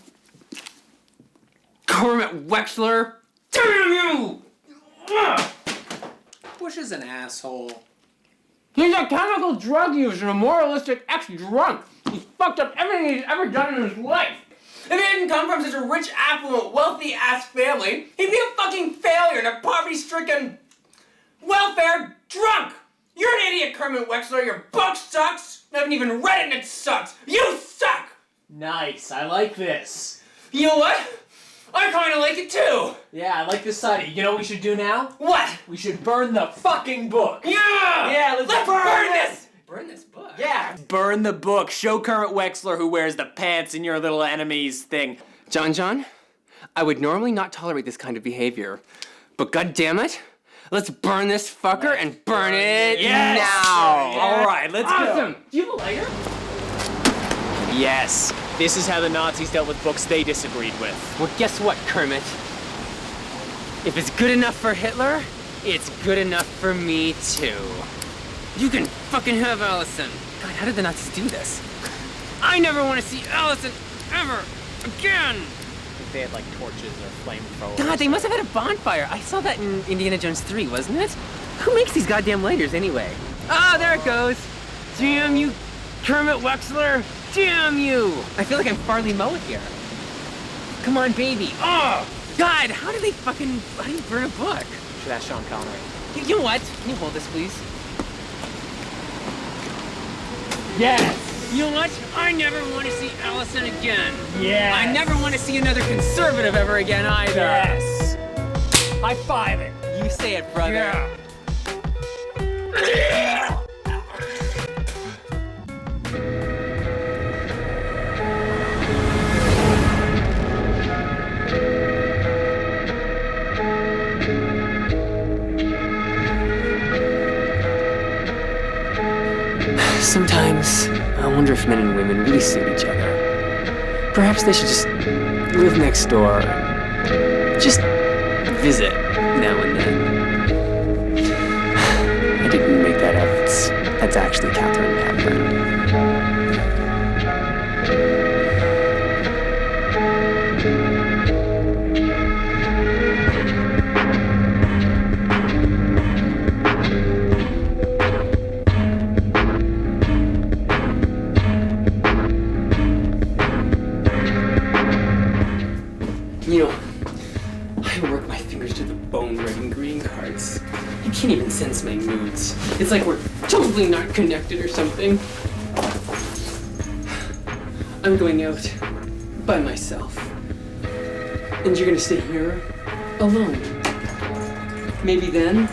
Kermit Wexler. Damn you! Ugh. Bush is an asshole. He's a chemical drug user and a moralistic ex-drunk. He's fucked up everything he's ever done in his life. If he didn't come from such a rich, affluent, wealthy-ass family, he'd be a fucking failure and a poverty-stricken, welfare drunk! You're an idiot, Kermit Wexler. Your book sucks. I haven't even read it and it sucks. You suck! Nice, I like this. You know what? I kinda like it too. Yeah, I like this side. You know what we should do now? What? We should burn the fucking book. Yeah! Yeah, let's burn this! Burn this book? Yeah. Burn the book. Show Kermit Wexler who wears the pants in your little enemy's thing. John, I would normally not tolerate this kind of behavior, but goddammit, let's burn this fucker and burn it now. Yeah. All right, let's go. Awesome. Do you have a lighter? Yes. This is how the Nazis dealt with books they disagreed with. Well, guess what, Kermit? If it's good enough for Hitler, it's good enough for me too. You can fucking have Allison. God, how did the Nazis do this? I never want to see Allison ever again. They had like torches or flamethrowers. God, they must have had a bonfire. I saw that in Indiana Jones 3, wasn't it? Who makes these goddamn lighters anyway? Ah, there it goes. Damn you, Kermit Wexler. Damn you. I feel like I'm Farley Moe here. Come on, baby. Oh, God, how do you burn a book? Should ask Sean Connery. You know what? Can you hold this, please? Yes. You know what? I never want to see Allison again. Yes. I never want to see another conservative ever again either. Yes. High five it. You say it, brother. Yeah. Sometimes I wonder if men and women really suit each other. Perhaps they should just live next door and just visit now and then. I didn't make that up. That's actually Catherine Hepburn. You know, I work my fingers to the bone writing green cards. You can't even sense my moods. It's like we're totally not connected or something. I'm going out by myself. And you're gonna stay here alone. Maybe then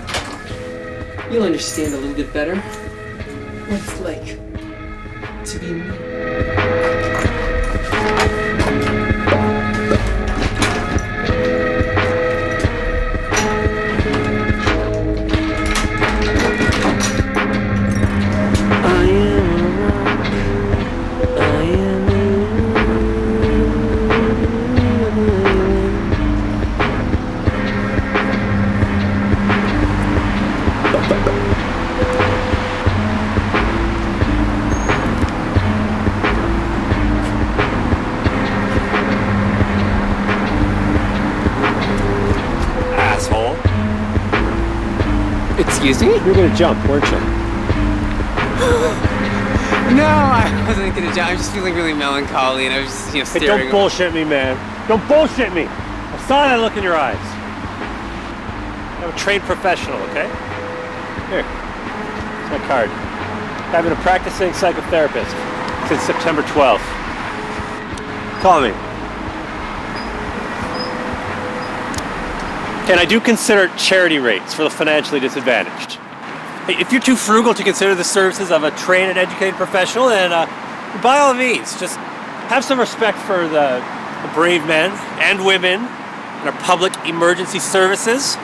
you'll understand a little bit better what it's like to be me. Excuse me? You were gonna jump, weren't you? No, I wasn't gonna jump. I was just feeling really melancholy, and I was just, Hey, staring. don't bullshit me, man. Don't bullshit me. I saw that look in your eyes. I'm a trained professional, okay? Here, it's my card. I've been a practicing psychotherapist since September 12th. Call me. And I do consider charity rates for the financially disadvantaged. Hey, if you're too frugal to consider the services of a trained and educated professional, then by all means, just have some respect for the brave men and women in our public emergency services.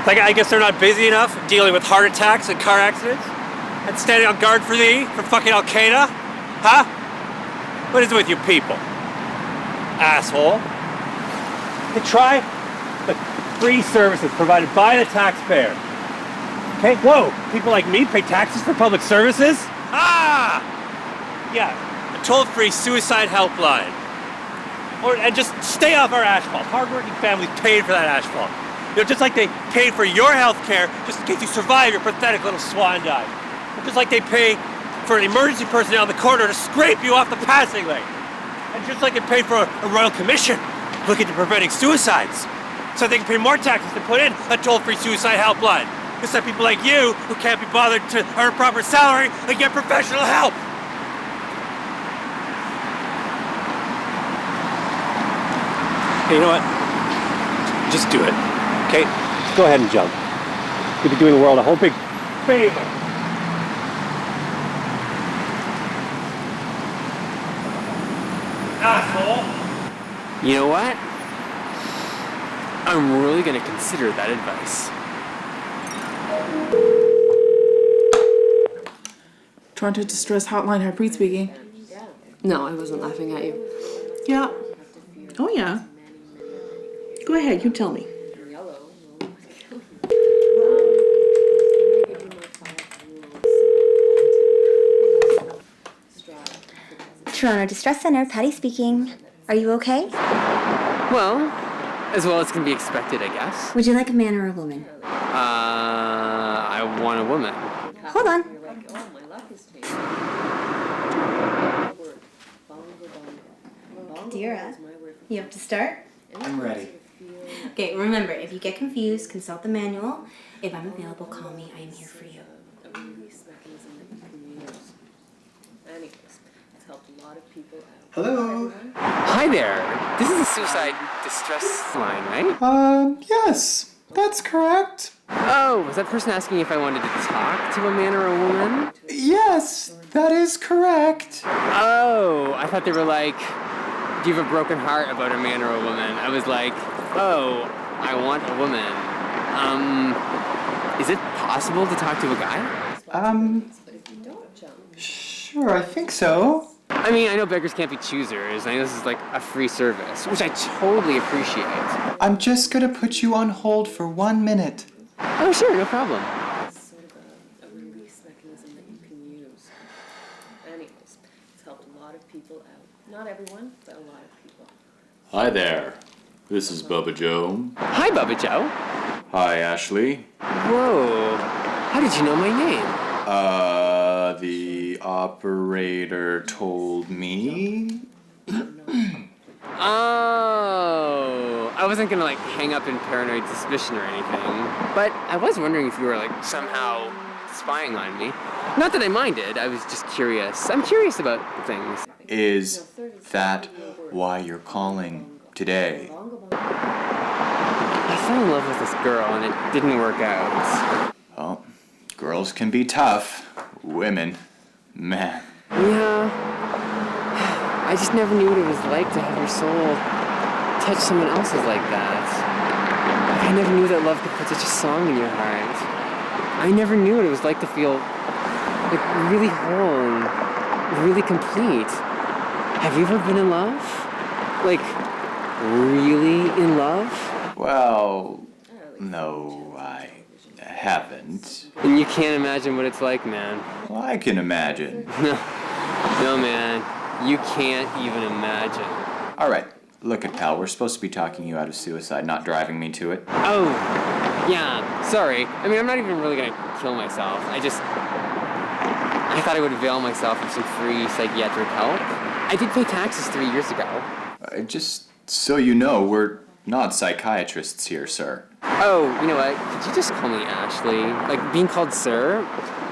Like, I guess they're not busy enough dealing with heart attacks and car accidents and standing on guard for thee from fucking Al-Qaeda? Huh? What is it with you people? Asshole. They try the free services provided by the taxpayer. Okay, whoa, people like me pay taxes for public services? Ah! Yeah, a toll-free suicide helpline. And just stay off our asphalt. Hardworking families paid for that asphalt. You know, just like they paid for your health care just in case you survive your pathetic little swan dive. And just like they pay for an emergency personnel in the corridor to scrape you off the passing lane. And just like they paid for a royal commission looking to preventing suicides. So they can pay more taxes to put in a toll-free suicide helpline. Just like people like you who can't be bothered to earn a proper salary and get professional help. Hey, you know what? Just do it, okay? Just go ahead and jump. You'll be doing the world a whole big favor. Asshole! You know what? I'm really gonna consider that advice. Toronto Distress Hotline, Harpreet speaking. No, I wasn't laughing at you. Yeah. Oh, yeah. Go ahead, you tell me. Toronto Distress Center, Patty speaking. Are you okay? Well as can be expected, I guess. Would you like a man or a woman? I want a woman. Hold on. Dira, you have to start? I'm ready. Okay, remember, if you get confused, consult the manual. If I'm available, call me. I am here for you. Hello? Hi there. This is a suicide distress line, right? Yes, that's correct. Oh, was that person asking if I wanted to talk to a man or a woman? Yes, that is correct. Oh, I thought they were like, do you have a broken heart about a man or a woman? I was like, oh, I want a woman. Is it possible to talk to a guy? Sure, I think so. I mean, I know beggars can't be choosers. I know this is like a free service, which I totally appreciate. I'm just gonna put you on hold for 1 minute. Oh, sure, no problem. Not everyone, but a lot of people. Hi there. This is Bubba Joe. Hi, Bubba Joe. Hi, Ashley. Whoa. How did you know my name? The operator told me. Oh. I wasn't gonna like hang up in paranoid suspicion or anything, but I was wondering if you were like somehow spying on me. Not that I minded, I was just curious. I'm curious about things. Is that why you're calling today? I fell in love with this girl and it didn't work out. Well, girls can be tough. Women, man. Yeah. I just never knew what it was like to have your soul touch someone else's like that. I never knew that love could put such a song in your heart. I never knew what it was like to feel like really whole and really complete. Have you ever been in love? Like, really in love? Well, no, I haven't. And you can't imagine what it's like, man. Well, I can imagine. No, man. You can't even imagine. All right, Look at pal, we're supposed to be talking you out of suicide, not driving me to it. Oh, yeah, sorry. I mean, I'm not even really gonna kill myself. I thought I would avail myself of some free psychiatric help. I did pay taxes 3 years ago. Just so you know, we're not psychiatrists here, sir. Oh, you know what? Could you just call me Ashley? Like, being called sir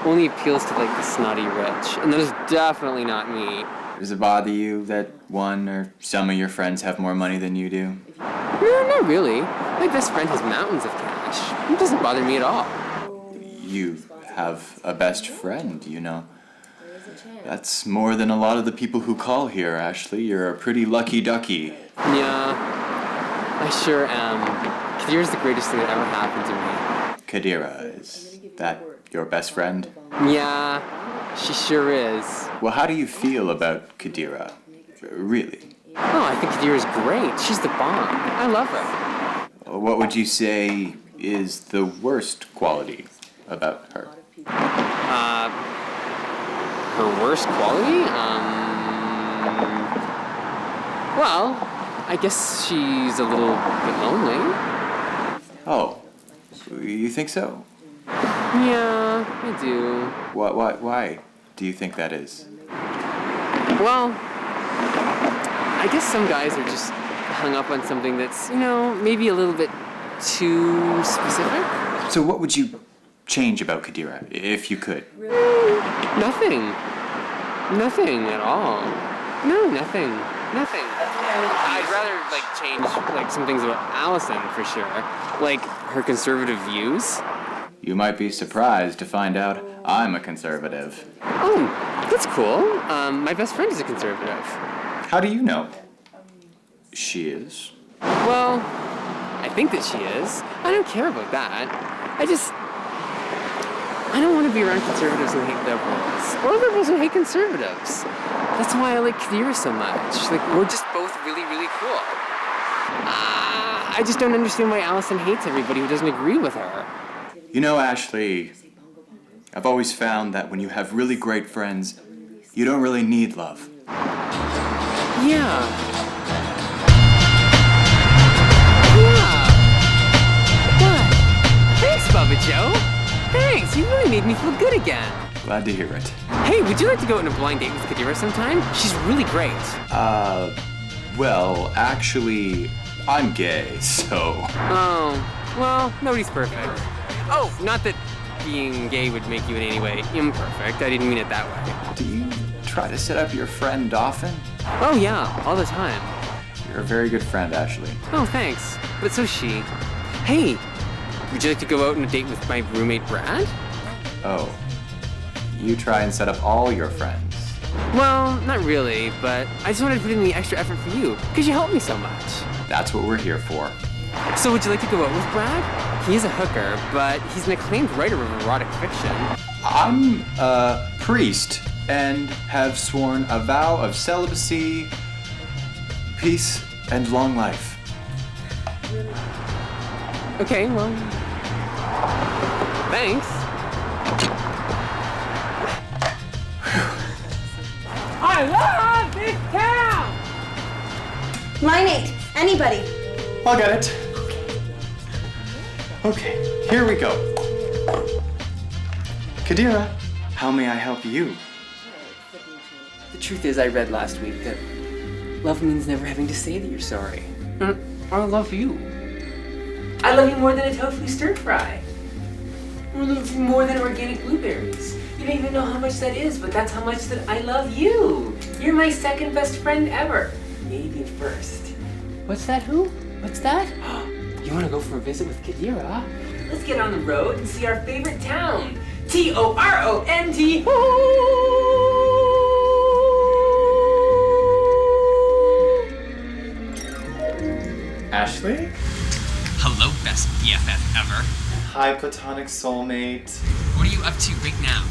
only appeals to, like, the snotty rich. And that is definitely not me. Does it bother you that one or some of your friends have more money than you do? No, not really. My best friend has mountains of cash. It doesn't bother me at all. You have a best friend, you know. That's more than a lot of the people who call here, Ashley. You're a pretty lucky ducky. Yeah, I sure am. Kadira's the greatest thing that ever happened to me. Kadira, is that your best friend? Yeah, she sure is. Well, how do you feel about Kadira? Really? Oh, I think Kadira's great. She's the bomb. I love her. What would you say is the worst quality about her? Her worst quality? Well, I guess she's a little bit lonely. Oh, you think so? Yeah, I do. Why do you think that is? Well, I guess some guys are just hung up on something that's, maybe a little bit too specific. So what would you change about Kadira, if you could? Nothing. Nothing at all. No, nothing. Nothing. I'd rather, change, some things about Allison, for sure. Like, her conservative views. You might be surprised to find out I'm a conservative. Oh, that's cool. My best friend is a conservative. How do you know? She is? Well, I think that she is. I don't care about that. I don't want to be around conservatives who hate liberals, or liberals who hate conservatives. That's why I like Kadira so much. We're just both really, really cool. I just don't understand why Allison hates everybody who doesn't agree with her. You know, Ashley, I've always found that when you have really great friends, you don't really need love. Yeah. What? Thanks, Bubba Joe. Thanks, you really made me feel good again. Glad to hear it. Hey, would you like to go on a blind date with Kadira sometime? She's really great. Well, actually, I'm gay, so... Oh, well, nobody's perfect. Oh, not that being gay would make you in any way imperfect. I didn't mean it that way. Do you try to set up your friend often? Oh, yeah, all the time. You're a very good friend, Ashley. Oh, thanks. But so's she. Hey, would you like to go out on a date with my roommate, Brad? Oh. You try and set up all your friends. Well, not really, but I just wanted to put in the extra effort for you, because you helped me so much. That's what we're here for. So would you like to go out with Brad? He's a hooker, but he's an acclaimed writer of erotic fiction. I'm a priest and have sworn a vow of celibacy, peace, and long life. Okay, well, thanks. I love this town! Line 8. Anybody? I'll get it. Okay, here we go. Kadira, how may I help you? The truth is, I read last week that love means never having to say that you're sorry. I love you. I love you more than a tofu stir fry. I love you more than organic blueberries. You don't even know how much that is, but that's how much that I love you. You're my second best friend ever. Maybe first. What's that, who? What's that? You want to go for a visit with Kadira? Let's get on the road and see our favorite town. Toront. Ashley? Hello, best BFF ever. Hi, platonic soulmate. What are you up to right now?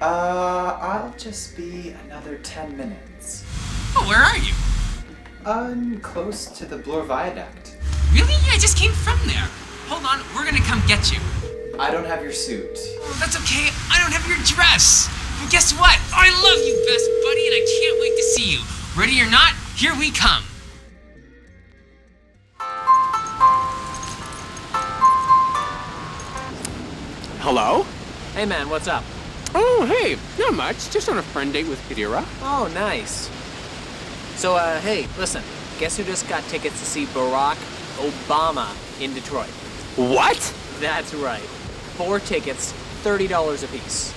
I'll just be another 10 minutes. Oh, where are you? I'm close to the Bloor Viaduct. Really? I just came from there. Hold on, we're gonna come get you. I don't have your suit. Oh, that's okay, I don't have your dress. But guess what? I love you, best buddy, and I can't wait to see you. Ready or not, here we come. Hello? Hey man, what's up? Oh, hey, not much. Just on a friend date with Kadira. Oh, nice. So, hey, listen. Guess who just got tickets to see Barack Obama in Detroit? What? That's right. 4 tickets, $30 a piece.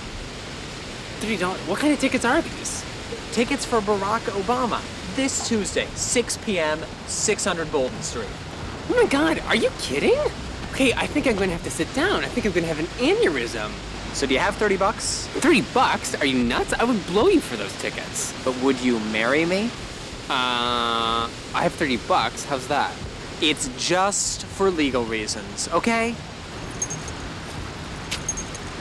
$30? What kind of tickets are these? Tickets for Barack Obama. This Tuesday, 6 p.m., 600 Bolton Street. Oh my god, are you kidding? Okay, I think I'm gonna have to sit down. I think I'm gonna have an aneurysm. So do you have $30? $30? Are you nuts? I would blow you for those tickets. But would you marry me? I have $30. How's that? It's just for legal reasons, okay?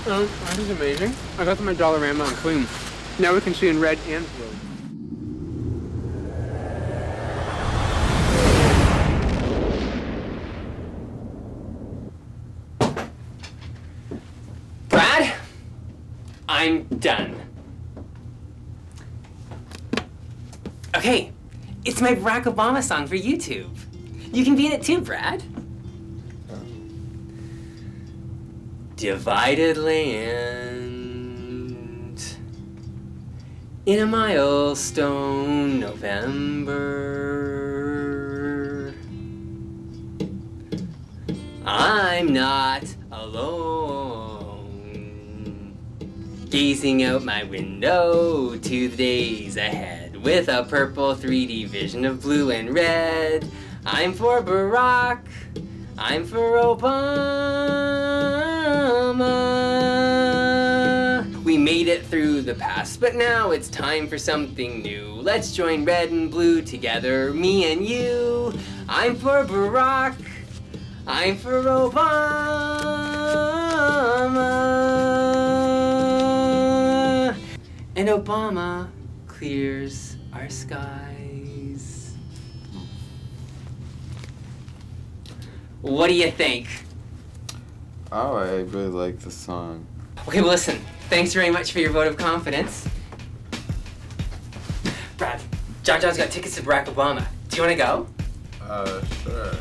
Oh, that is amazing. I got my Dollarama and clean. Now we can see in red and blue. Brad, I'm done. Okay, it's my Barack Obama song for YouTube. You can be in it too, Brad. Divided land in a milestone November. I'm not alone, gazing out my window to the days ahead with a purple 3D vision of blue and red. I'm for Barack, I'm for Obama. We made it through the past, but now it's time for something new. Let's join red and blue together, me and you. I'm for Barack, I'm for Obama. And Obama clears our skies. What do you think? Oh, I really like the song. Okay, well listen, thanks very much for your vote of confidence. Brad, John John's got tickets to Barack Obama. Do you want to go? Sure.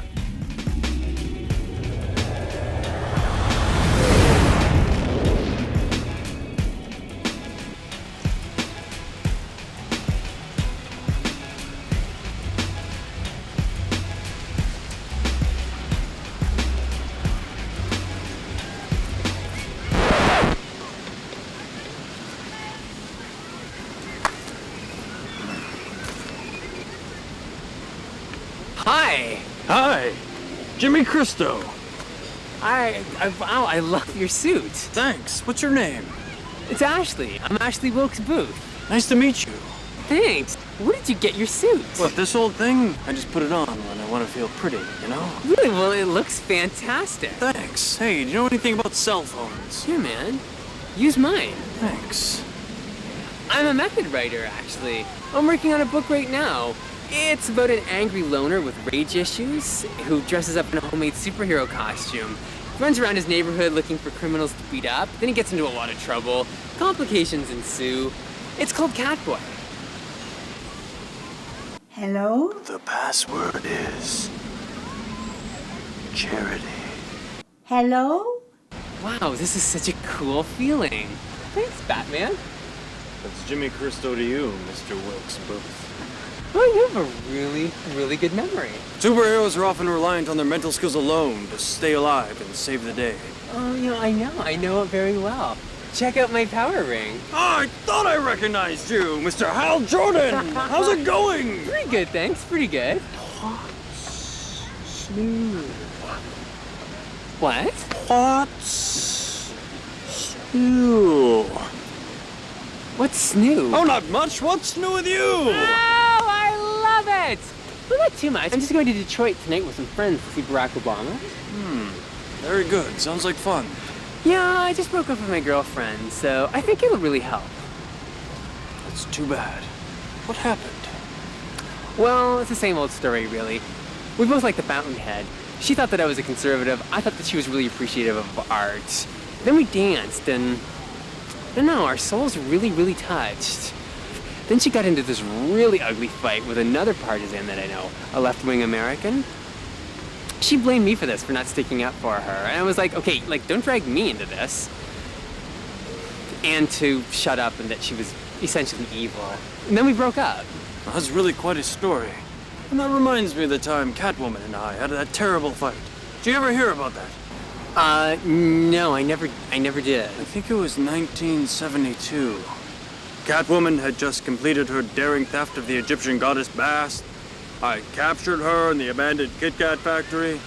Hi. Hi, Jimmy Cristo. Wow, I love your suit. Thanks. What's your name? It's Ashley. I'm Ashley Wilkes Booth. Nice to meet you. Thanks. Where did you get your suit? What, this old thing? I just put it on when I want to feel pretty, you know? Really? Well, it looks fantastic. Thanks. Hey, do you know anything about cell phones? Here, man. Use mine. Thanks. I'm a method writer, actually. I'm working on a book right now. It's about an angry loner with rage issues who dresses up in a homemade superhero costume. Runs around his neighborhood looking for criminals to beat up. Then he gets into a lot of trouble. Complications ensue. It's called Catboy. Hello? The password is charity. Hello? Wow, this is such a cool feeling. Thanks, Batman. That's Jimmy Cristo to you, Mr. Wilkes Booth. Oh, you have a really, really good memory. Superheroes are often reliant on their mental skills alone to stay alive and save the day. Oh, you know, I know it very well. Check out my power ring. Oh, I thought I recognized you, Mr. Hal Jordan. How's it going? Pretty good, thanks. Pretty good. Smooth. What? What's new? What's new? Oh, not much. What's new with you? Oh, I love it! Well, not too much. I'm just going to Detroit tonight with some friends to see Barack Obama. Very good. Sounds like fun. Yeah, I just broke up with my girlfriend, so I think it'll really help. That's too bad. What happened? Well, it's the same old story, really. We both like the Fountainhead. She thought that I was a conservative. I thought that she was really appreciative of art. Then we danced, and I don't know, our souls really, really touched. Then she got into this really ugly fight with another partisan that I know, a left-wing American. She blamed me for this, for not sticking up for her. And I was like, okay, like, don't drag me into this. and to shut up and that she was essentially evil. And then we broke up. Well, that's really quite a story. And that reminds me of the time Catwoman and I had that terrible fight. Did you ever hear about that? No, I never did. I think it was 1972. Catwoman had just completed her daring theft of the Egyptian goddess Bast. I captured her in the abandoned Kit Kat factory.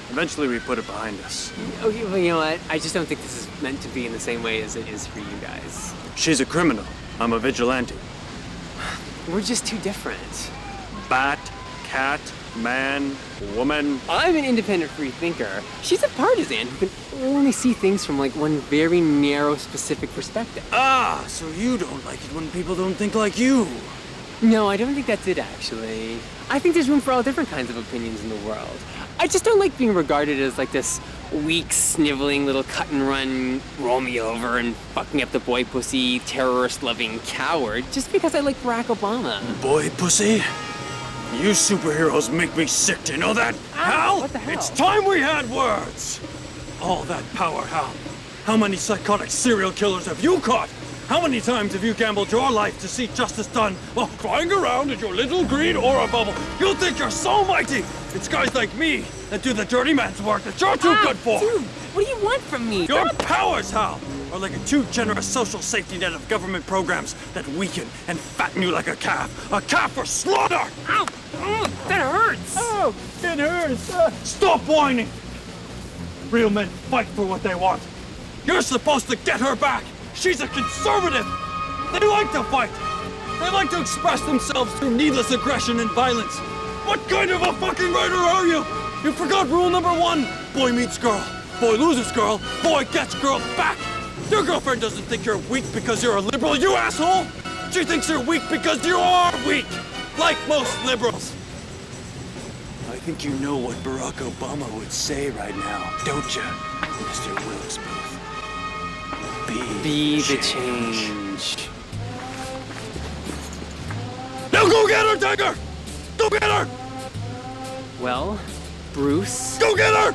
Eventually we put it behind us. Okay, well, you know what? I just don't think this is meant to be in the same way as it is for you guys. She's a criminal. I'm a vigilante. We're just too different. Bat, cat, man, woman. I'm an independent free thinker. She's a partisan who can only see things from like one very narrow, specific perspective. Ah, so you don't like it when people don't think like you. No, I don't think that's it, actually. I think there's room for all different kinds of opinions in the world. I just don't like being regarded as like this weak, sniveling little cut-and-run, roll me over and fucking up the boy pussy, terrorist-loving coward just because I like Barack Obama. Boy pussy? You superheroes make me sick, do you know that? Hal? What the hell? It's time we had words! All that power, Hal. How many psychotic serial killers have you caught? How many times have you gambled your life to see justice done while crying around in your little green aura bubble? You think you're so mighty! It's guys like me that do the dirty man's work that you're too good for! Dude, what do you want from me? Your powers, Hal, are like a too generous social safety net of government programs that weaken and fatten you like a calf for slaughter! Ow! Oh, that hurts! Oh, it hurts! Stop whining! Real men fight for what they want. You're supposed to get her back! She's a conservative! They like to fight! They like to express themselves through needless aggression and violence! What kind of a fucking writer are you? You forgot rule number 1! Boy meets girl. Boy loses girl. Boy gets girl back! Your girlfriend doesn't think you're weak because you're a liberal, you asshole! She thinks you're weak because you are weak! Like most liberals! I think you know what Barack Obama would say right now, don't you, Mr. Wilkes Booth? Be the change. Now go get her, Tiger! Go get her! Well, Bruce... Go get her!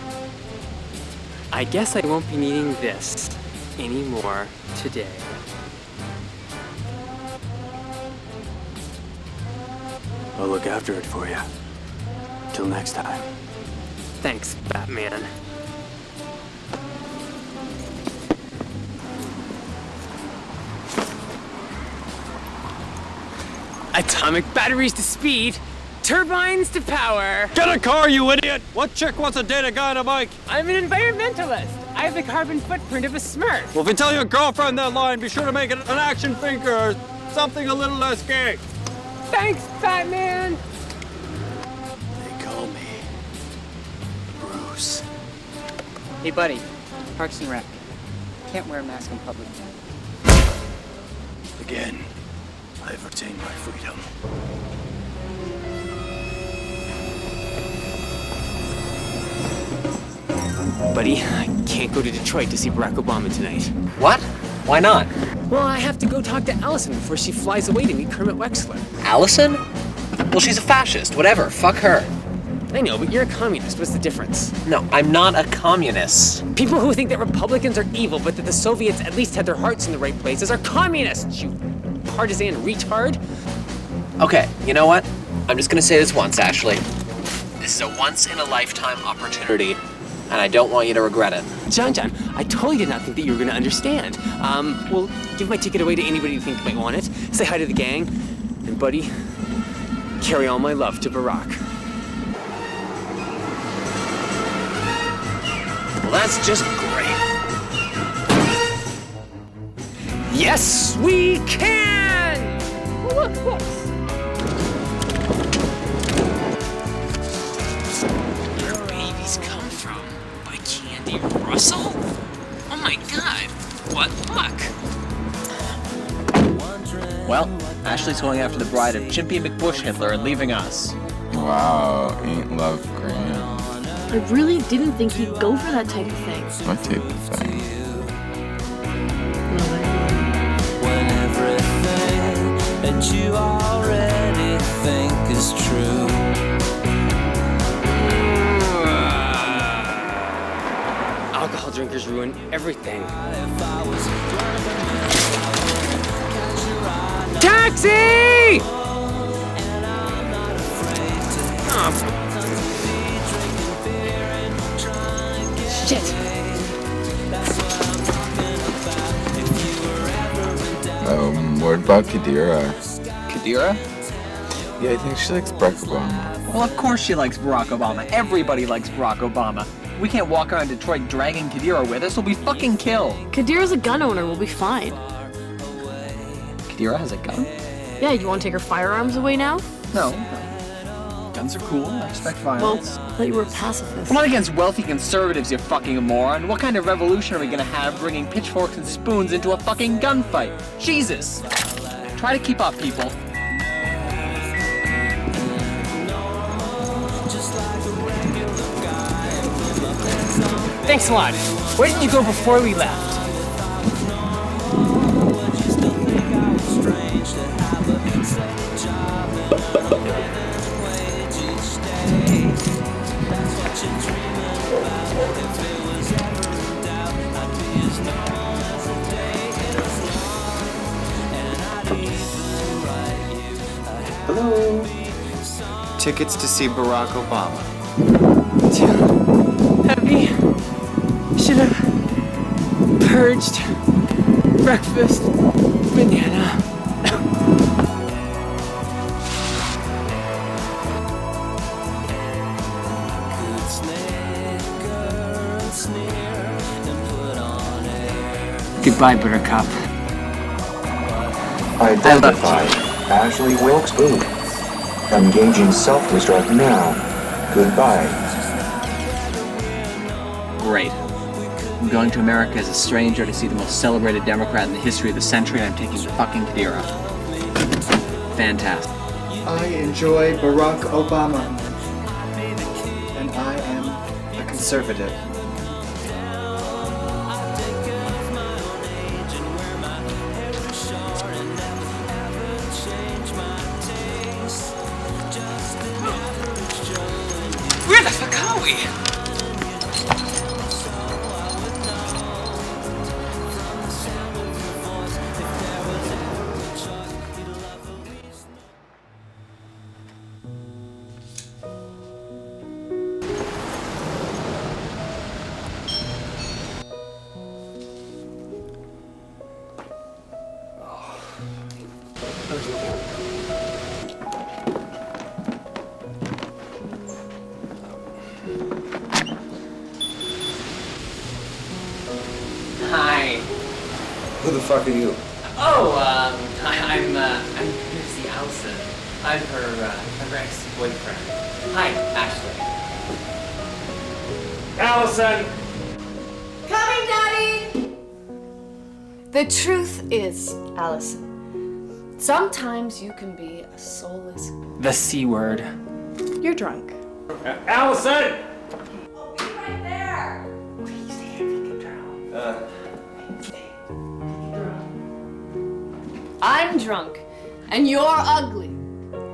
I guess I won't be needing this anymore today. I'll look after it for you. Till next time. Thanks, Batman. Atomic batteries to speed, turbines to power. Get a car, you idiot! What chick wants to date a guy on a bike? I'm an environmentalist. I have the carbon footprint of a Smurf. Well, if you tell your girlfriend that line, be sure to make it an action figure or something a little less gay. Thanks, Batman. They call me Bruce. Hey, buddy. Parks and Rec. Can't wear a mask in public. Again, I've retained my freedom. Buddy, I can't go to Detroit to see Barack Obama tonight. What? Why not? Well, I have to go talk to Allison before she flies away to meet Kermit Wexler. Allison? Well, she's a fascist. Whatever. Fuck her. I know, but you're a communist. What's the difference? No, I'm not a communist. People who think that Republicans are evil, but that the Soviets at least had their hearts in the right places are communists, you partisan retard. Okay, you know what? I'm just gonna say this once, Ashley. This is a once-in-a-lifetime opportunity, and I don't want you to regret it. John, I totally did not think that you were gonna understand. Well, give my ticket away to anybody you think might want it. Say hi to the gang, and buddy, carry all my love to Barack. Well, that's just great. Yes, we can! Well, look, books. Where babies come from? By Candy Russell? Oh my god, what luck! Well, Ashley's going after the bride of Chimpy McBush Hitler and leaving us. Wow, ain't love great? I really didn't think he'd go for that type of thing. What type of thing? When everything that you already think is true. Alcohol drinkers ruin everything. Taxi! Oh. Shit. What about Kadira? Kadira? Yeah, I think she likes Barack Obama. Well, of course she likes Barack Obama. Everybody likes Barack Obama. We can't walk around Detroit dragging Kadira with us. We'll be fucking killed. Kadira's a gun owner. We'll be fine. Kadira has a gun? Yeah, you want to take her firearms away now? No. Guns are cool. I respect violence. Well, I thought you were a pacifist. I'm not against wealthy conservatives, you fucking moron. What kind of revolution are we gonna have bringing pitchforks and spoons into a fucking gunfight? Jesus! Try to keep up, people. Thanks a lot. Where did you go before we left? Hello. Tickets to see Barack Obama. Heavy. Should have purged. Breakfast. Banana. Goodbye, Buttercup. Identify Ashley Wilkes Booth. Engaging self-destruct now. Goodbye. Great. I'm going to America as a stranger to see the most celebrated Democrat in the history of the century, and I'm taking fucking Kadira. Fantastic. I enjoy Barack Obama. And I am a conservative. Where the fuck are we? Hi. Who the fuck are you? Oh, I'm here to see Allison. I'm her ex-boyfriend. Hi, Ashley. Allison! Coming, Daddy! The truth is, Allison, sometimes you can be a soulless. The C word. You're drunk. Allison! Right there! I'm drunk, and you're ugly.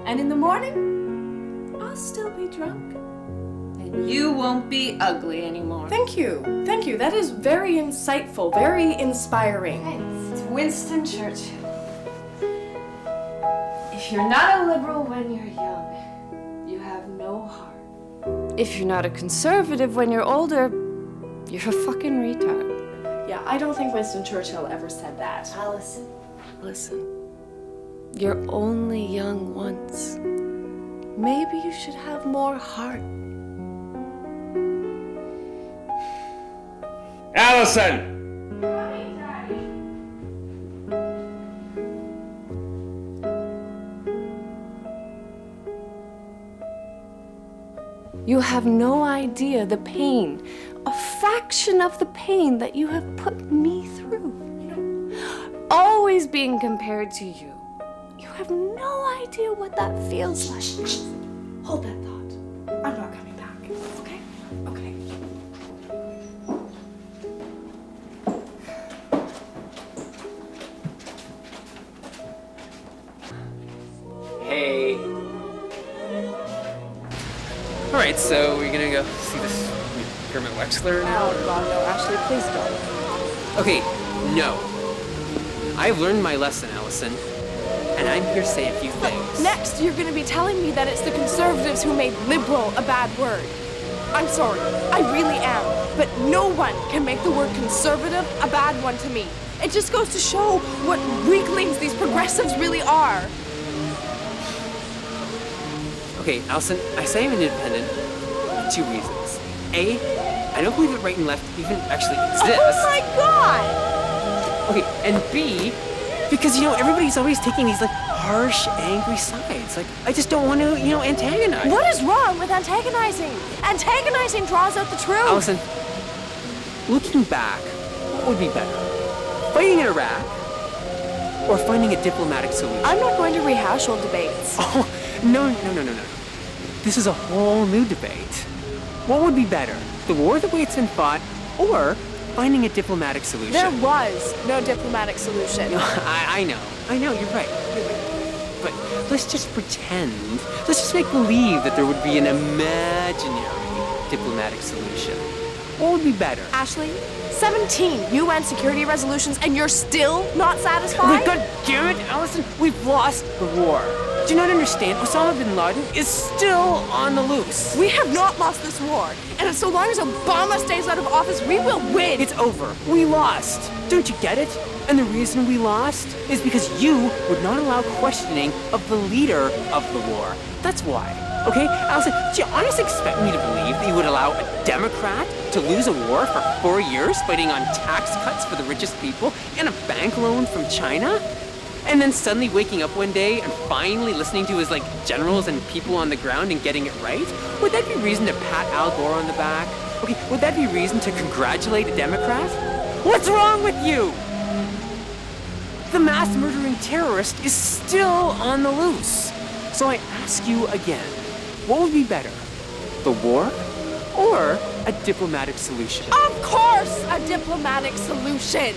And in the morning, I'll still be drunk. And you won't be ugly anymore. Thank you. Thank you. That is very insightful, very inspiring. It's Winston Churchill. If you're not a liberal when you're young, you have no heart. If you're not a conservative when you're older, you're a fucking retard. Yeah, I don't think Winston Churchill ever said that. Allison, listen. You're only young once. Maybe you should have more heart. Allison! You have no idea the pain, a fraction of the pain that you have put me through. Always being compared to you. You have no idea what that feels like. Hold that thought. I'm not coming back. Okay? Okay. Hey. Alright, so we're gonna go see this Kermit Wexler now? Oh god, no, Ashley, please don't. Okay, no. I've learned my lesson, Allison. And I'm here to say a few things. Next, you're gonna be telling me that it's the conservatives who made liberal a bad word. I'm sorry, I really am. But no one can make the word conservative a bad one to me. It just goes to show what weaklings these progressives really are. Okay, Allison, I say I'm an independent for 2 reasons. A, I don't believe that right and left even actually exist. Oh my god! Okay, and B, because, everybody's always taking these, harsh, angry sides. I just don't want to, antagonize. What is wrong with antagonizing? Antagonizing draws out the truth. Allison, looking back, what would be better? Fighting in Iraq or finding a diplomatic solution? I'm not going to rehash old debates. Oh, no. This is a whole new debate. What would be better? The war the way it's been fought or finding a diplomatic solution? There was no diplomatic solution. I know, you're right. But let's just pretend, let's just make believe that there would be an imaginary diplomatic solution. What would be better? Ashley, 17 UN security resolutions and you're still not satisfied? Oh my god damn it, Allison, we've lost the war. Do you not understand? Osama bin Laden is still on the loose. We have not lost this war. And so long as Obama stays out of office, we will win. It's over. We lost. Don't you get it? And the reason we lost is because you would not allow questioning of the leader of the war. That's why. Okay? Allison, do you honestly expect me to believe that you would allow a Democrat to lose a war for 4 years fighting on tax cuts for the richest people and a bank loan from China? And then suddenly waking up one day and finally listening to his generals and people on the ground and getting it right? Would that be reason to pat Al Gore on the back? Okay, would that be reason to congratulate a Democrat? What's wrong with you? The mass murdering terrorist is still on the loose. So I ask you again, what would be better? The war or a diplomatic solution? Of course, a diplomatic solution.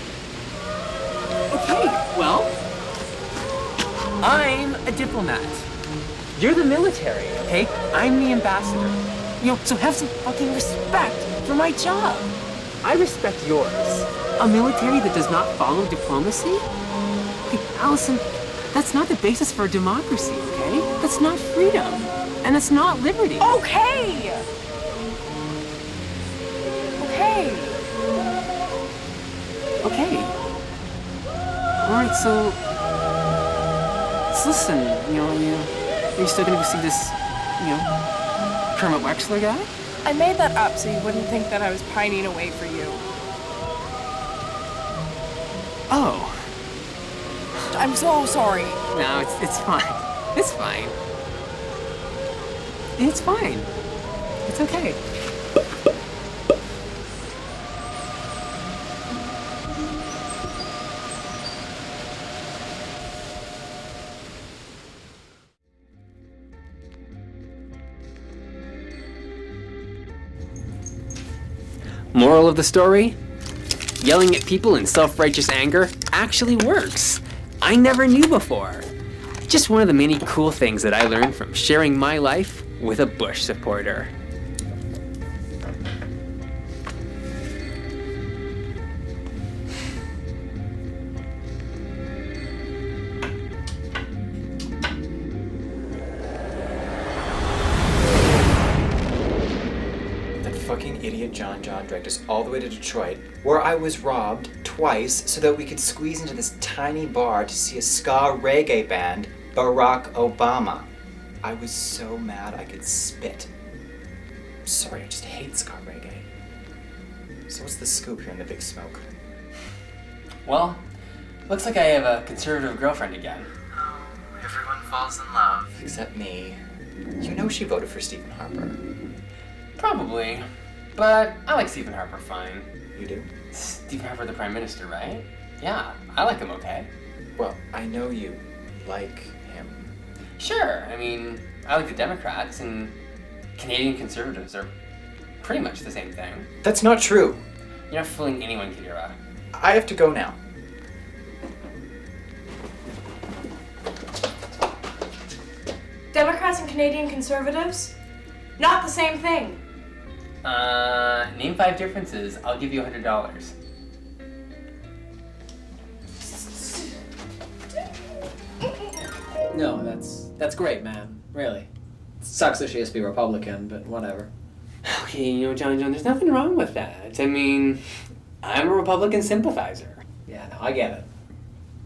Okay, well, I'm a diplomat. You're the military, okay? I'm the ambassador. So have some fucking respect for my job. I respect yours. A military that does not follow diplomacy? Okay, Allison, that's not the basis for a democracy, okay? That's not freedom. And that's not liberty. Okay! Okay. Alright, so listen, are you still gonna go see this, Kermit Wexler guy? I made that up so you wouldn't think that I was pining away for you. Oh. I'm so sorry. No, it's fine. It's fine. It's fine. It's okay. Moral of the story? Yelling at people in self-righteous anger actually works. I never knew before. Just one of the many cool things that I learned from sharing my life with a Bush supporter. Fucking idiot John dragged us all the way to Detroit, where I was robbed twice so that we could squeeze into this tiny bar to see a ska reggae band, Barack Obama. I was so mad I could spit. Sorry, I just hate ska reggae. So what's the scoop here in the big smoke? Well, looks like I have a conservative girlfriend again. Oh, everyone falls in love. Except me. You know she voted for Stephen Harper. Probably. But I like Stephen Harper fine. You do? Stephen Harper, the Prime Minister, right? Yeah, I like him okay. Well, I know you like him. Sure, I mean, I like the Democrats, and Canadian Conservatives are pretty much the same thing. That's not true. You're not fooling anyone, Kidira. I have to go now. Democrats and Canadian Conservatives? Not the same thing. Name 5 differences. I'll give you $100. No, that's great, man. Really. Sucks that she has to be Republican, but whatever. Okay, John, there's nothing wrong with that. I mean, I'm a Republican sympathizer. Yeah, no, I get it.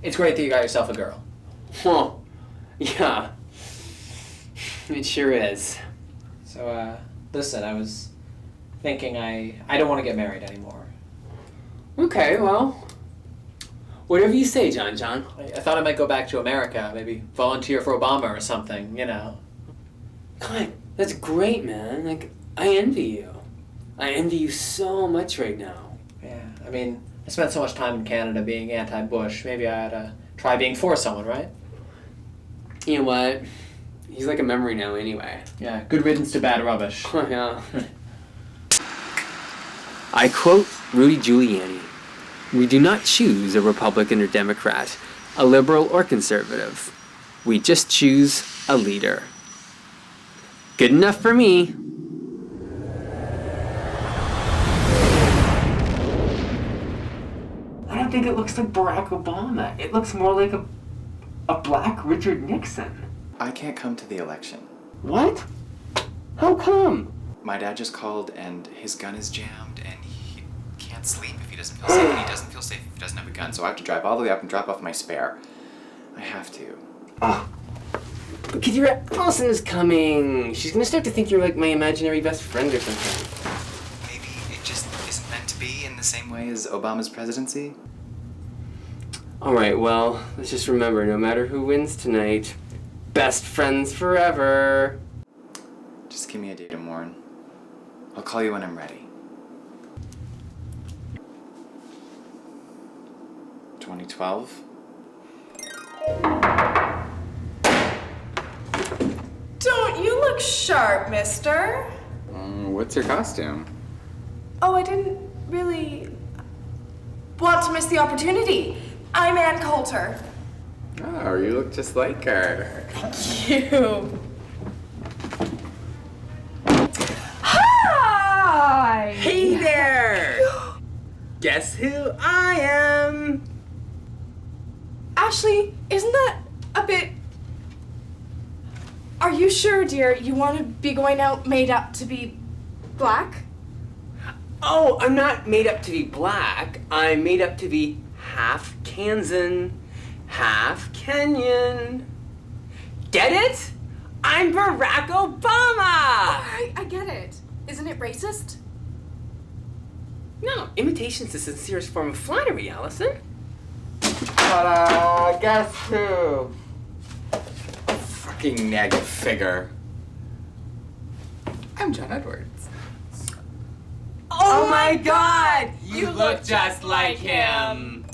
It's great that you got yourself a girl. Huh. Yeah. It sure is. So, listen, I was thinking I don't want to get married anymore. Okay, well, whatever you say, John. I thought I might go back to America, maybe volunteer for Obama or something, you know. God, that's great, man. Like, I envy you. I envy you so much right now. Yeah, I mean, I spent so much time in Canada being anti-Bush. Maybe I ought to try being for someone, right? You know what? He's like a memory now anyway. Yeah, good riddance to bad rubbish. Yeah. I quote Rudy Giuliani. We do not choose a Republican or Democrat, a liberal or conservative. We just choose a leader. Good enough for me. I don't think it looks like Barack Obama. It looks more like a black Richard Nixon. I can't come to the election. What? How come? My dad just called and his gun is jammed and he can't sleep if he doesn't feel safe, and he doesn't feel safe if he doesn't have a gun, so I have to drive all the way up and drop off my spare. I have to. Oh. Because your Allison is coming. She's gonna start to think you're like my imaginary best friend or something. Maybe it just isn't meant to be in the same way as Obama's presidency. Alright, well, let's just remember, no matter who wins tonight, best friends forever. Just give me a date to mourn. I'll call you when I'm ready. 2012? Don't you look sharp, mister? What's your costume? Oh, I didn't really want to miss the opportunity. I'm Ann Coulter. Oh, you look just like her. You. Hi! Hey there! Guess who I am? Ashley, isn't that a bit... Are you sure, dear, you want to be going out made up to be black? Oh, I'm not made up to be black. I'm made up to be half Kansan, half Kenyan. Get it? I'm Barack Obama! I get it. Isn't it racist? No, imitation's the sincerest form of flattery, Allison. Ta-da! Guess who? Fucking negative figure. I'm John Edwards. Oh my god! You look just like him!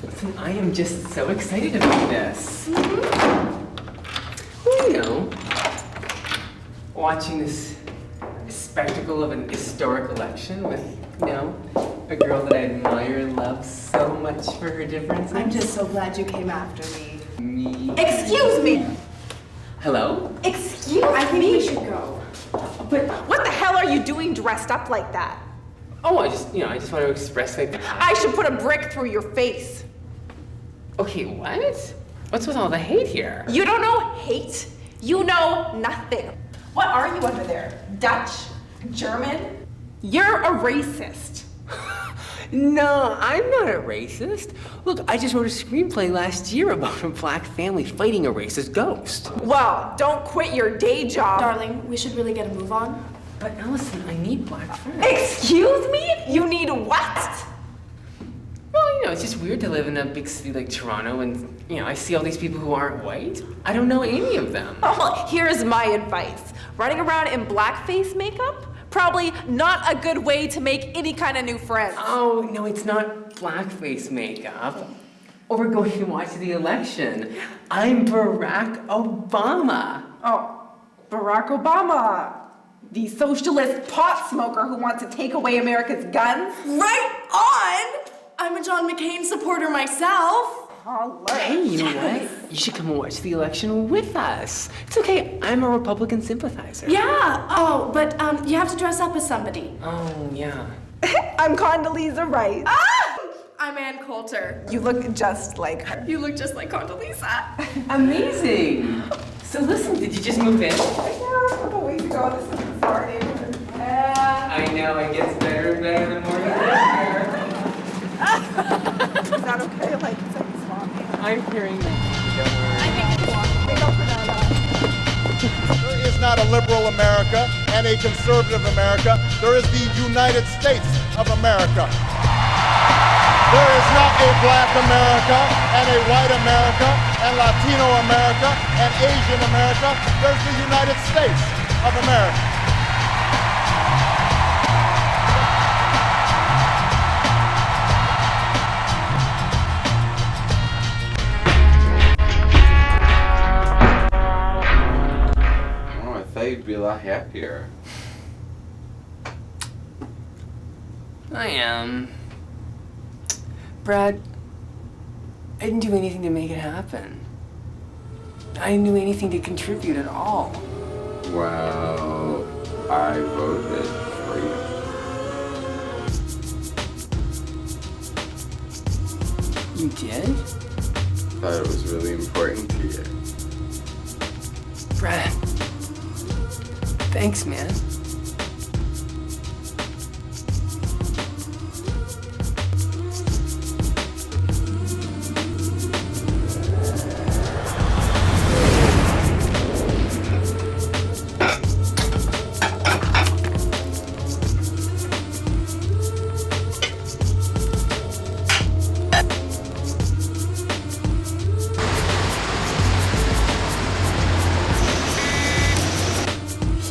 Listen, I am just so excited about this. Well, you know, watching this spectacle of an historic election with, you know, a girl that I admire and love so much for her differences. I'm just so glad you came after me. Me. Excuse me! Hello? Excuse me? I think we should go. But What the hell are you doing dressed up like that? oh, I just want to express like. I should put a brick through your face. Okay, what? What's with all the hate here? You don't know hate. You know nothing. What are you under there? Dutch? German? You're a racist. No, I'm not a racist. Look, I just wrote a screenplay last year about a black family fighting a racist ghost. Well, don't quit your day job. Darling, we should really get a move on. But Allison, I need black friends. Excuse me? You need what? Well, you know, it's just weird to live in a big city like Toronto and, you know, I see all these people who aren't white. I don't know any of them. Oh, well, here's my advice. Running around in blackface makeup? Probably not a good way to make any kind of new friends. Oh, no, it's not blackface makeup. Or we're going to watch the election. I'm Barack Obama. Oh, Barack Obama. The socialist pot smoker who wants to take away America's guns? Right on! I'm a John McCain supporter myself. Hey, you know what? You should come and watch the election with us. It's okay, I'm a Republican sympathizer. Yeah. Oh, but you have to dress up as somebody. Oh, yeah. I'm Condoleezza Rice. I'm Ann Coulter. You look just like her. You look just like Condoleezza. Amazing. So listen, did you just move in? Yeah, a couple weeks ago. This is our neighborhood. I know, it gets better and better the more you live here. Is that okay? Like, it's like swampy. I'm hearing that. Don't worry. I think it's swampy. There is not a liberal America and a conservative America. There is the United States of America. There is not a black America and a white America and Latino America and Asian America. There's the United States of America. Oh, I thought you'd be a lot happier. I am. Brad, I didn't do anything to make it happen. I didn't do anything to contribute at all. Well, I voted for you. You did? Thought it was really important to you. Brad, thanks, man.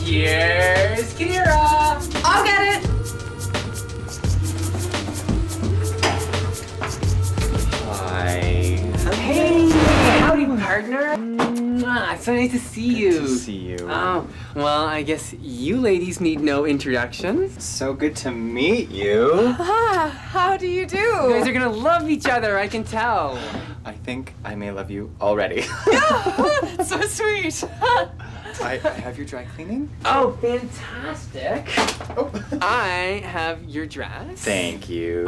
Here's Kira! I'll get it! Hi. Hey! Howdy, partner! It's so nice to see you. Good to see you. Oh, well, I guess you ladies need no introduction. So good to meet you. How do you do? You guys are gonna love each other, I can tell. I think I may love you already. That's so sweet. I have your dry cleaning. Oh, fantastic. I have your dress. Thank you.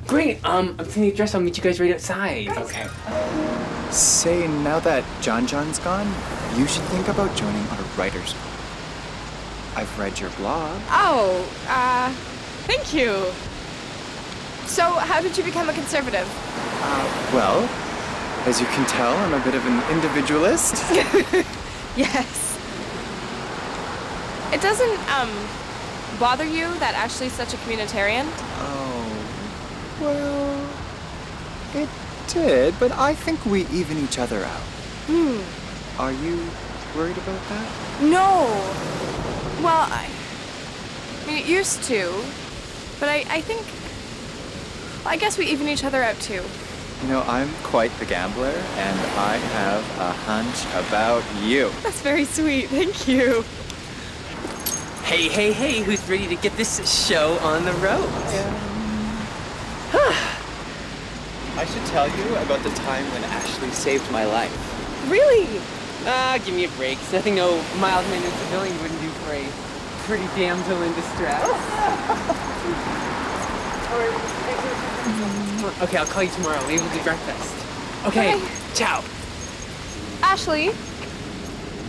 Great. I'm sending your dress. I'll meet you guys right outside. Okay. Say, now that John's gone, you should think about joining our writers group. I've read your blog. Oh, thank you. So, how did you become a conservative? Well, as you can tell, I'm a bit of an individualist. Yes. It doesn't, bother you that Ashley's such a communitarian? Oh, well, it did, but I think we even each other out. Are you worried about that? No. Well, I mean, it used to, but I think, well, I guess we even each other out too. You know, I'm quite the gambler, and I have a hunch about you. That's very sweet, thank you. Hey, who's ready to get this show on the road? I should tell you about the time when Ashley saved my life. Really? Give me a break. It's nothing no mild-mannered civilian wouldn't do for a pretty damsel in distress. Okay, I'll call you tomorrow. Maybe we'll do breakfast. Okay. Ciao. Ashley,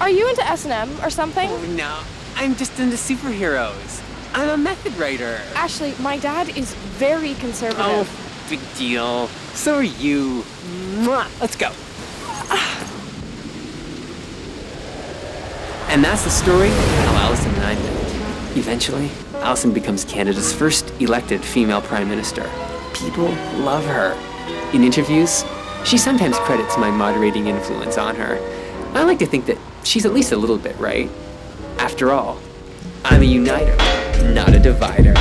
are you into S&M or something? Oh, no. I'm just into superheroes. I'm a method writer. Ashley, my dad is very conservative. Oh, big deal. So are you. Mwah. Let's go. And that's the story of how Allison and I met. Eventually, Allison becomes Canada's first elected female prime minister. People love her. In interviews, she sometimes credits my moderating influence on her. I like to think that she's at least a little bit right. After all, I'm a uniter, not a divider.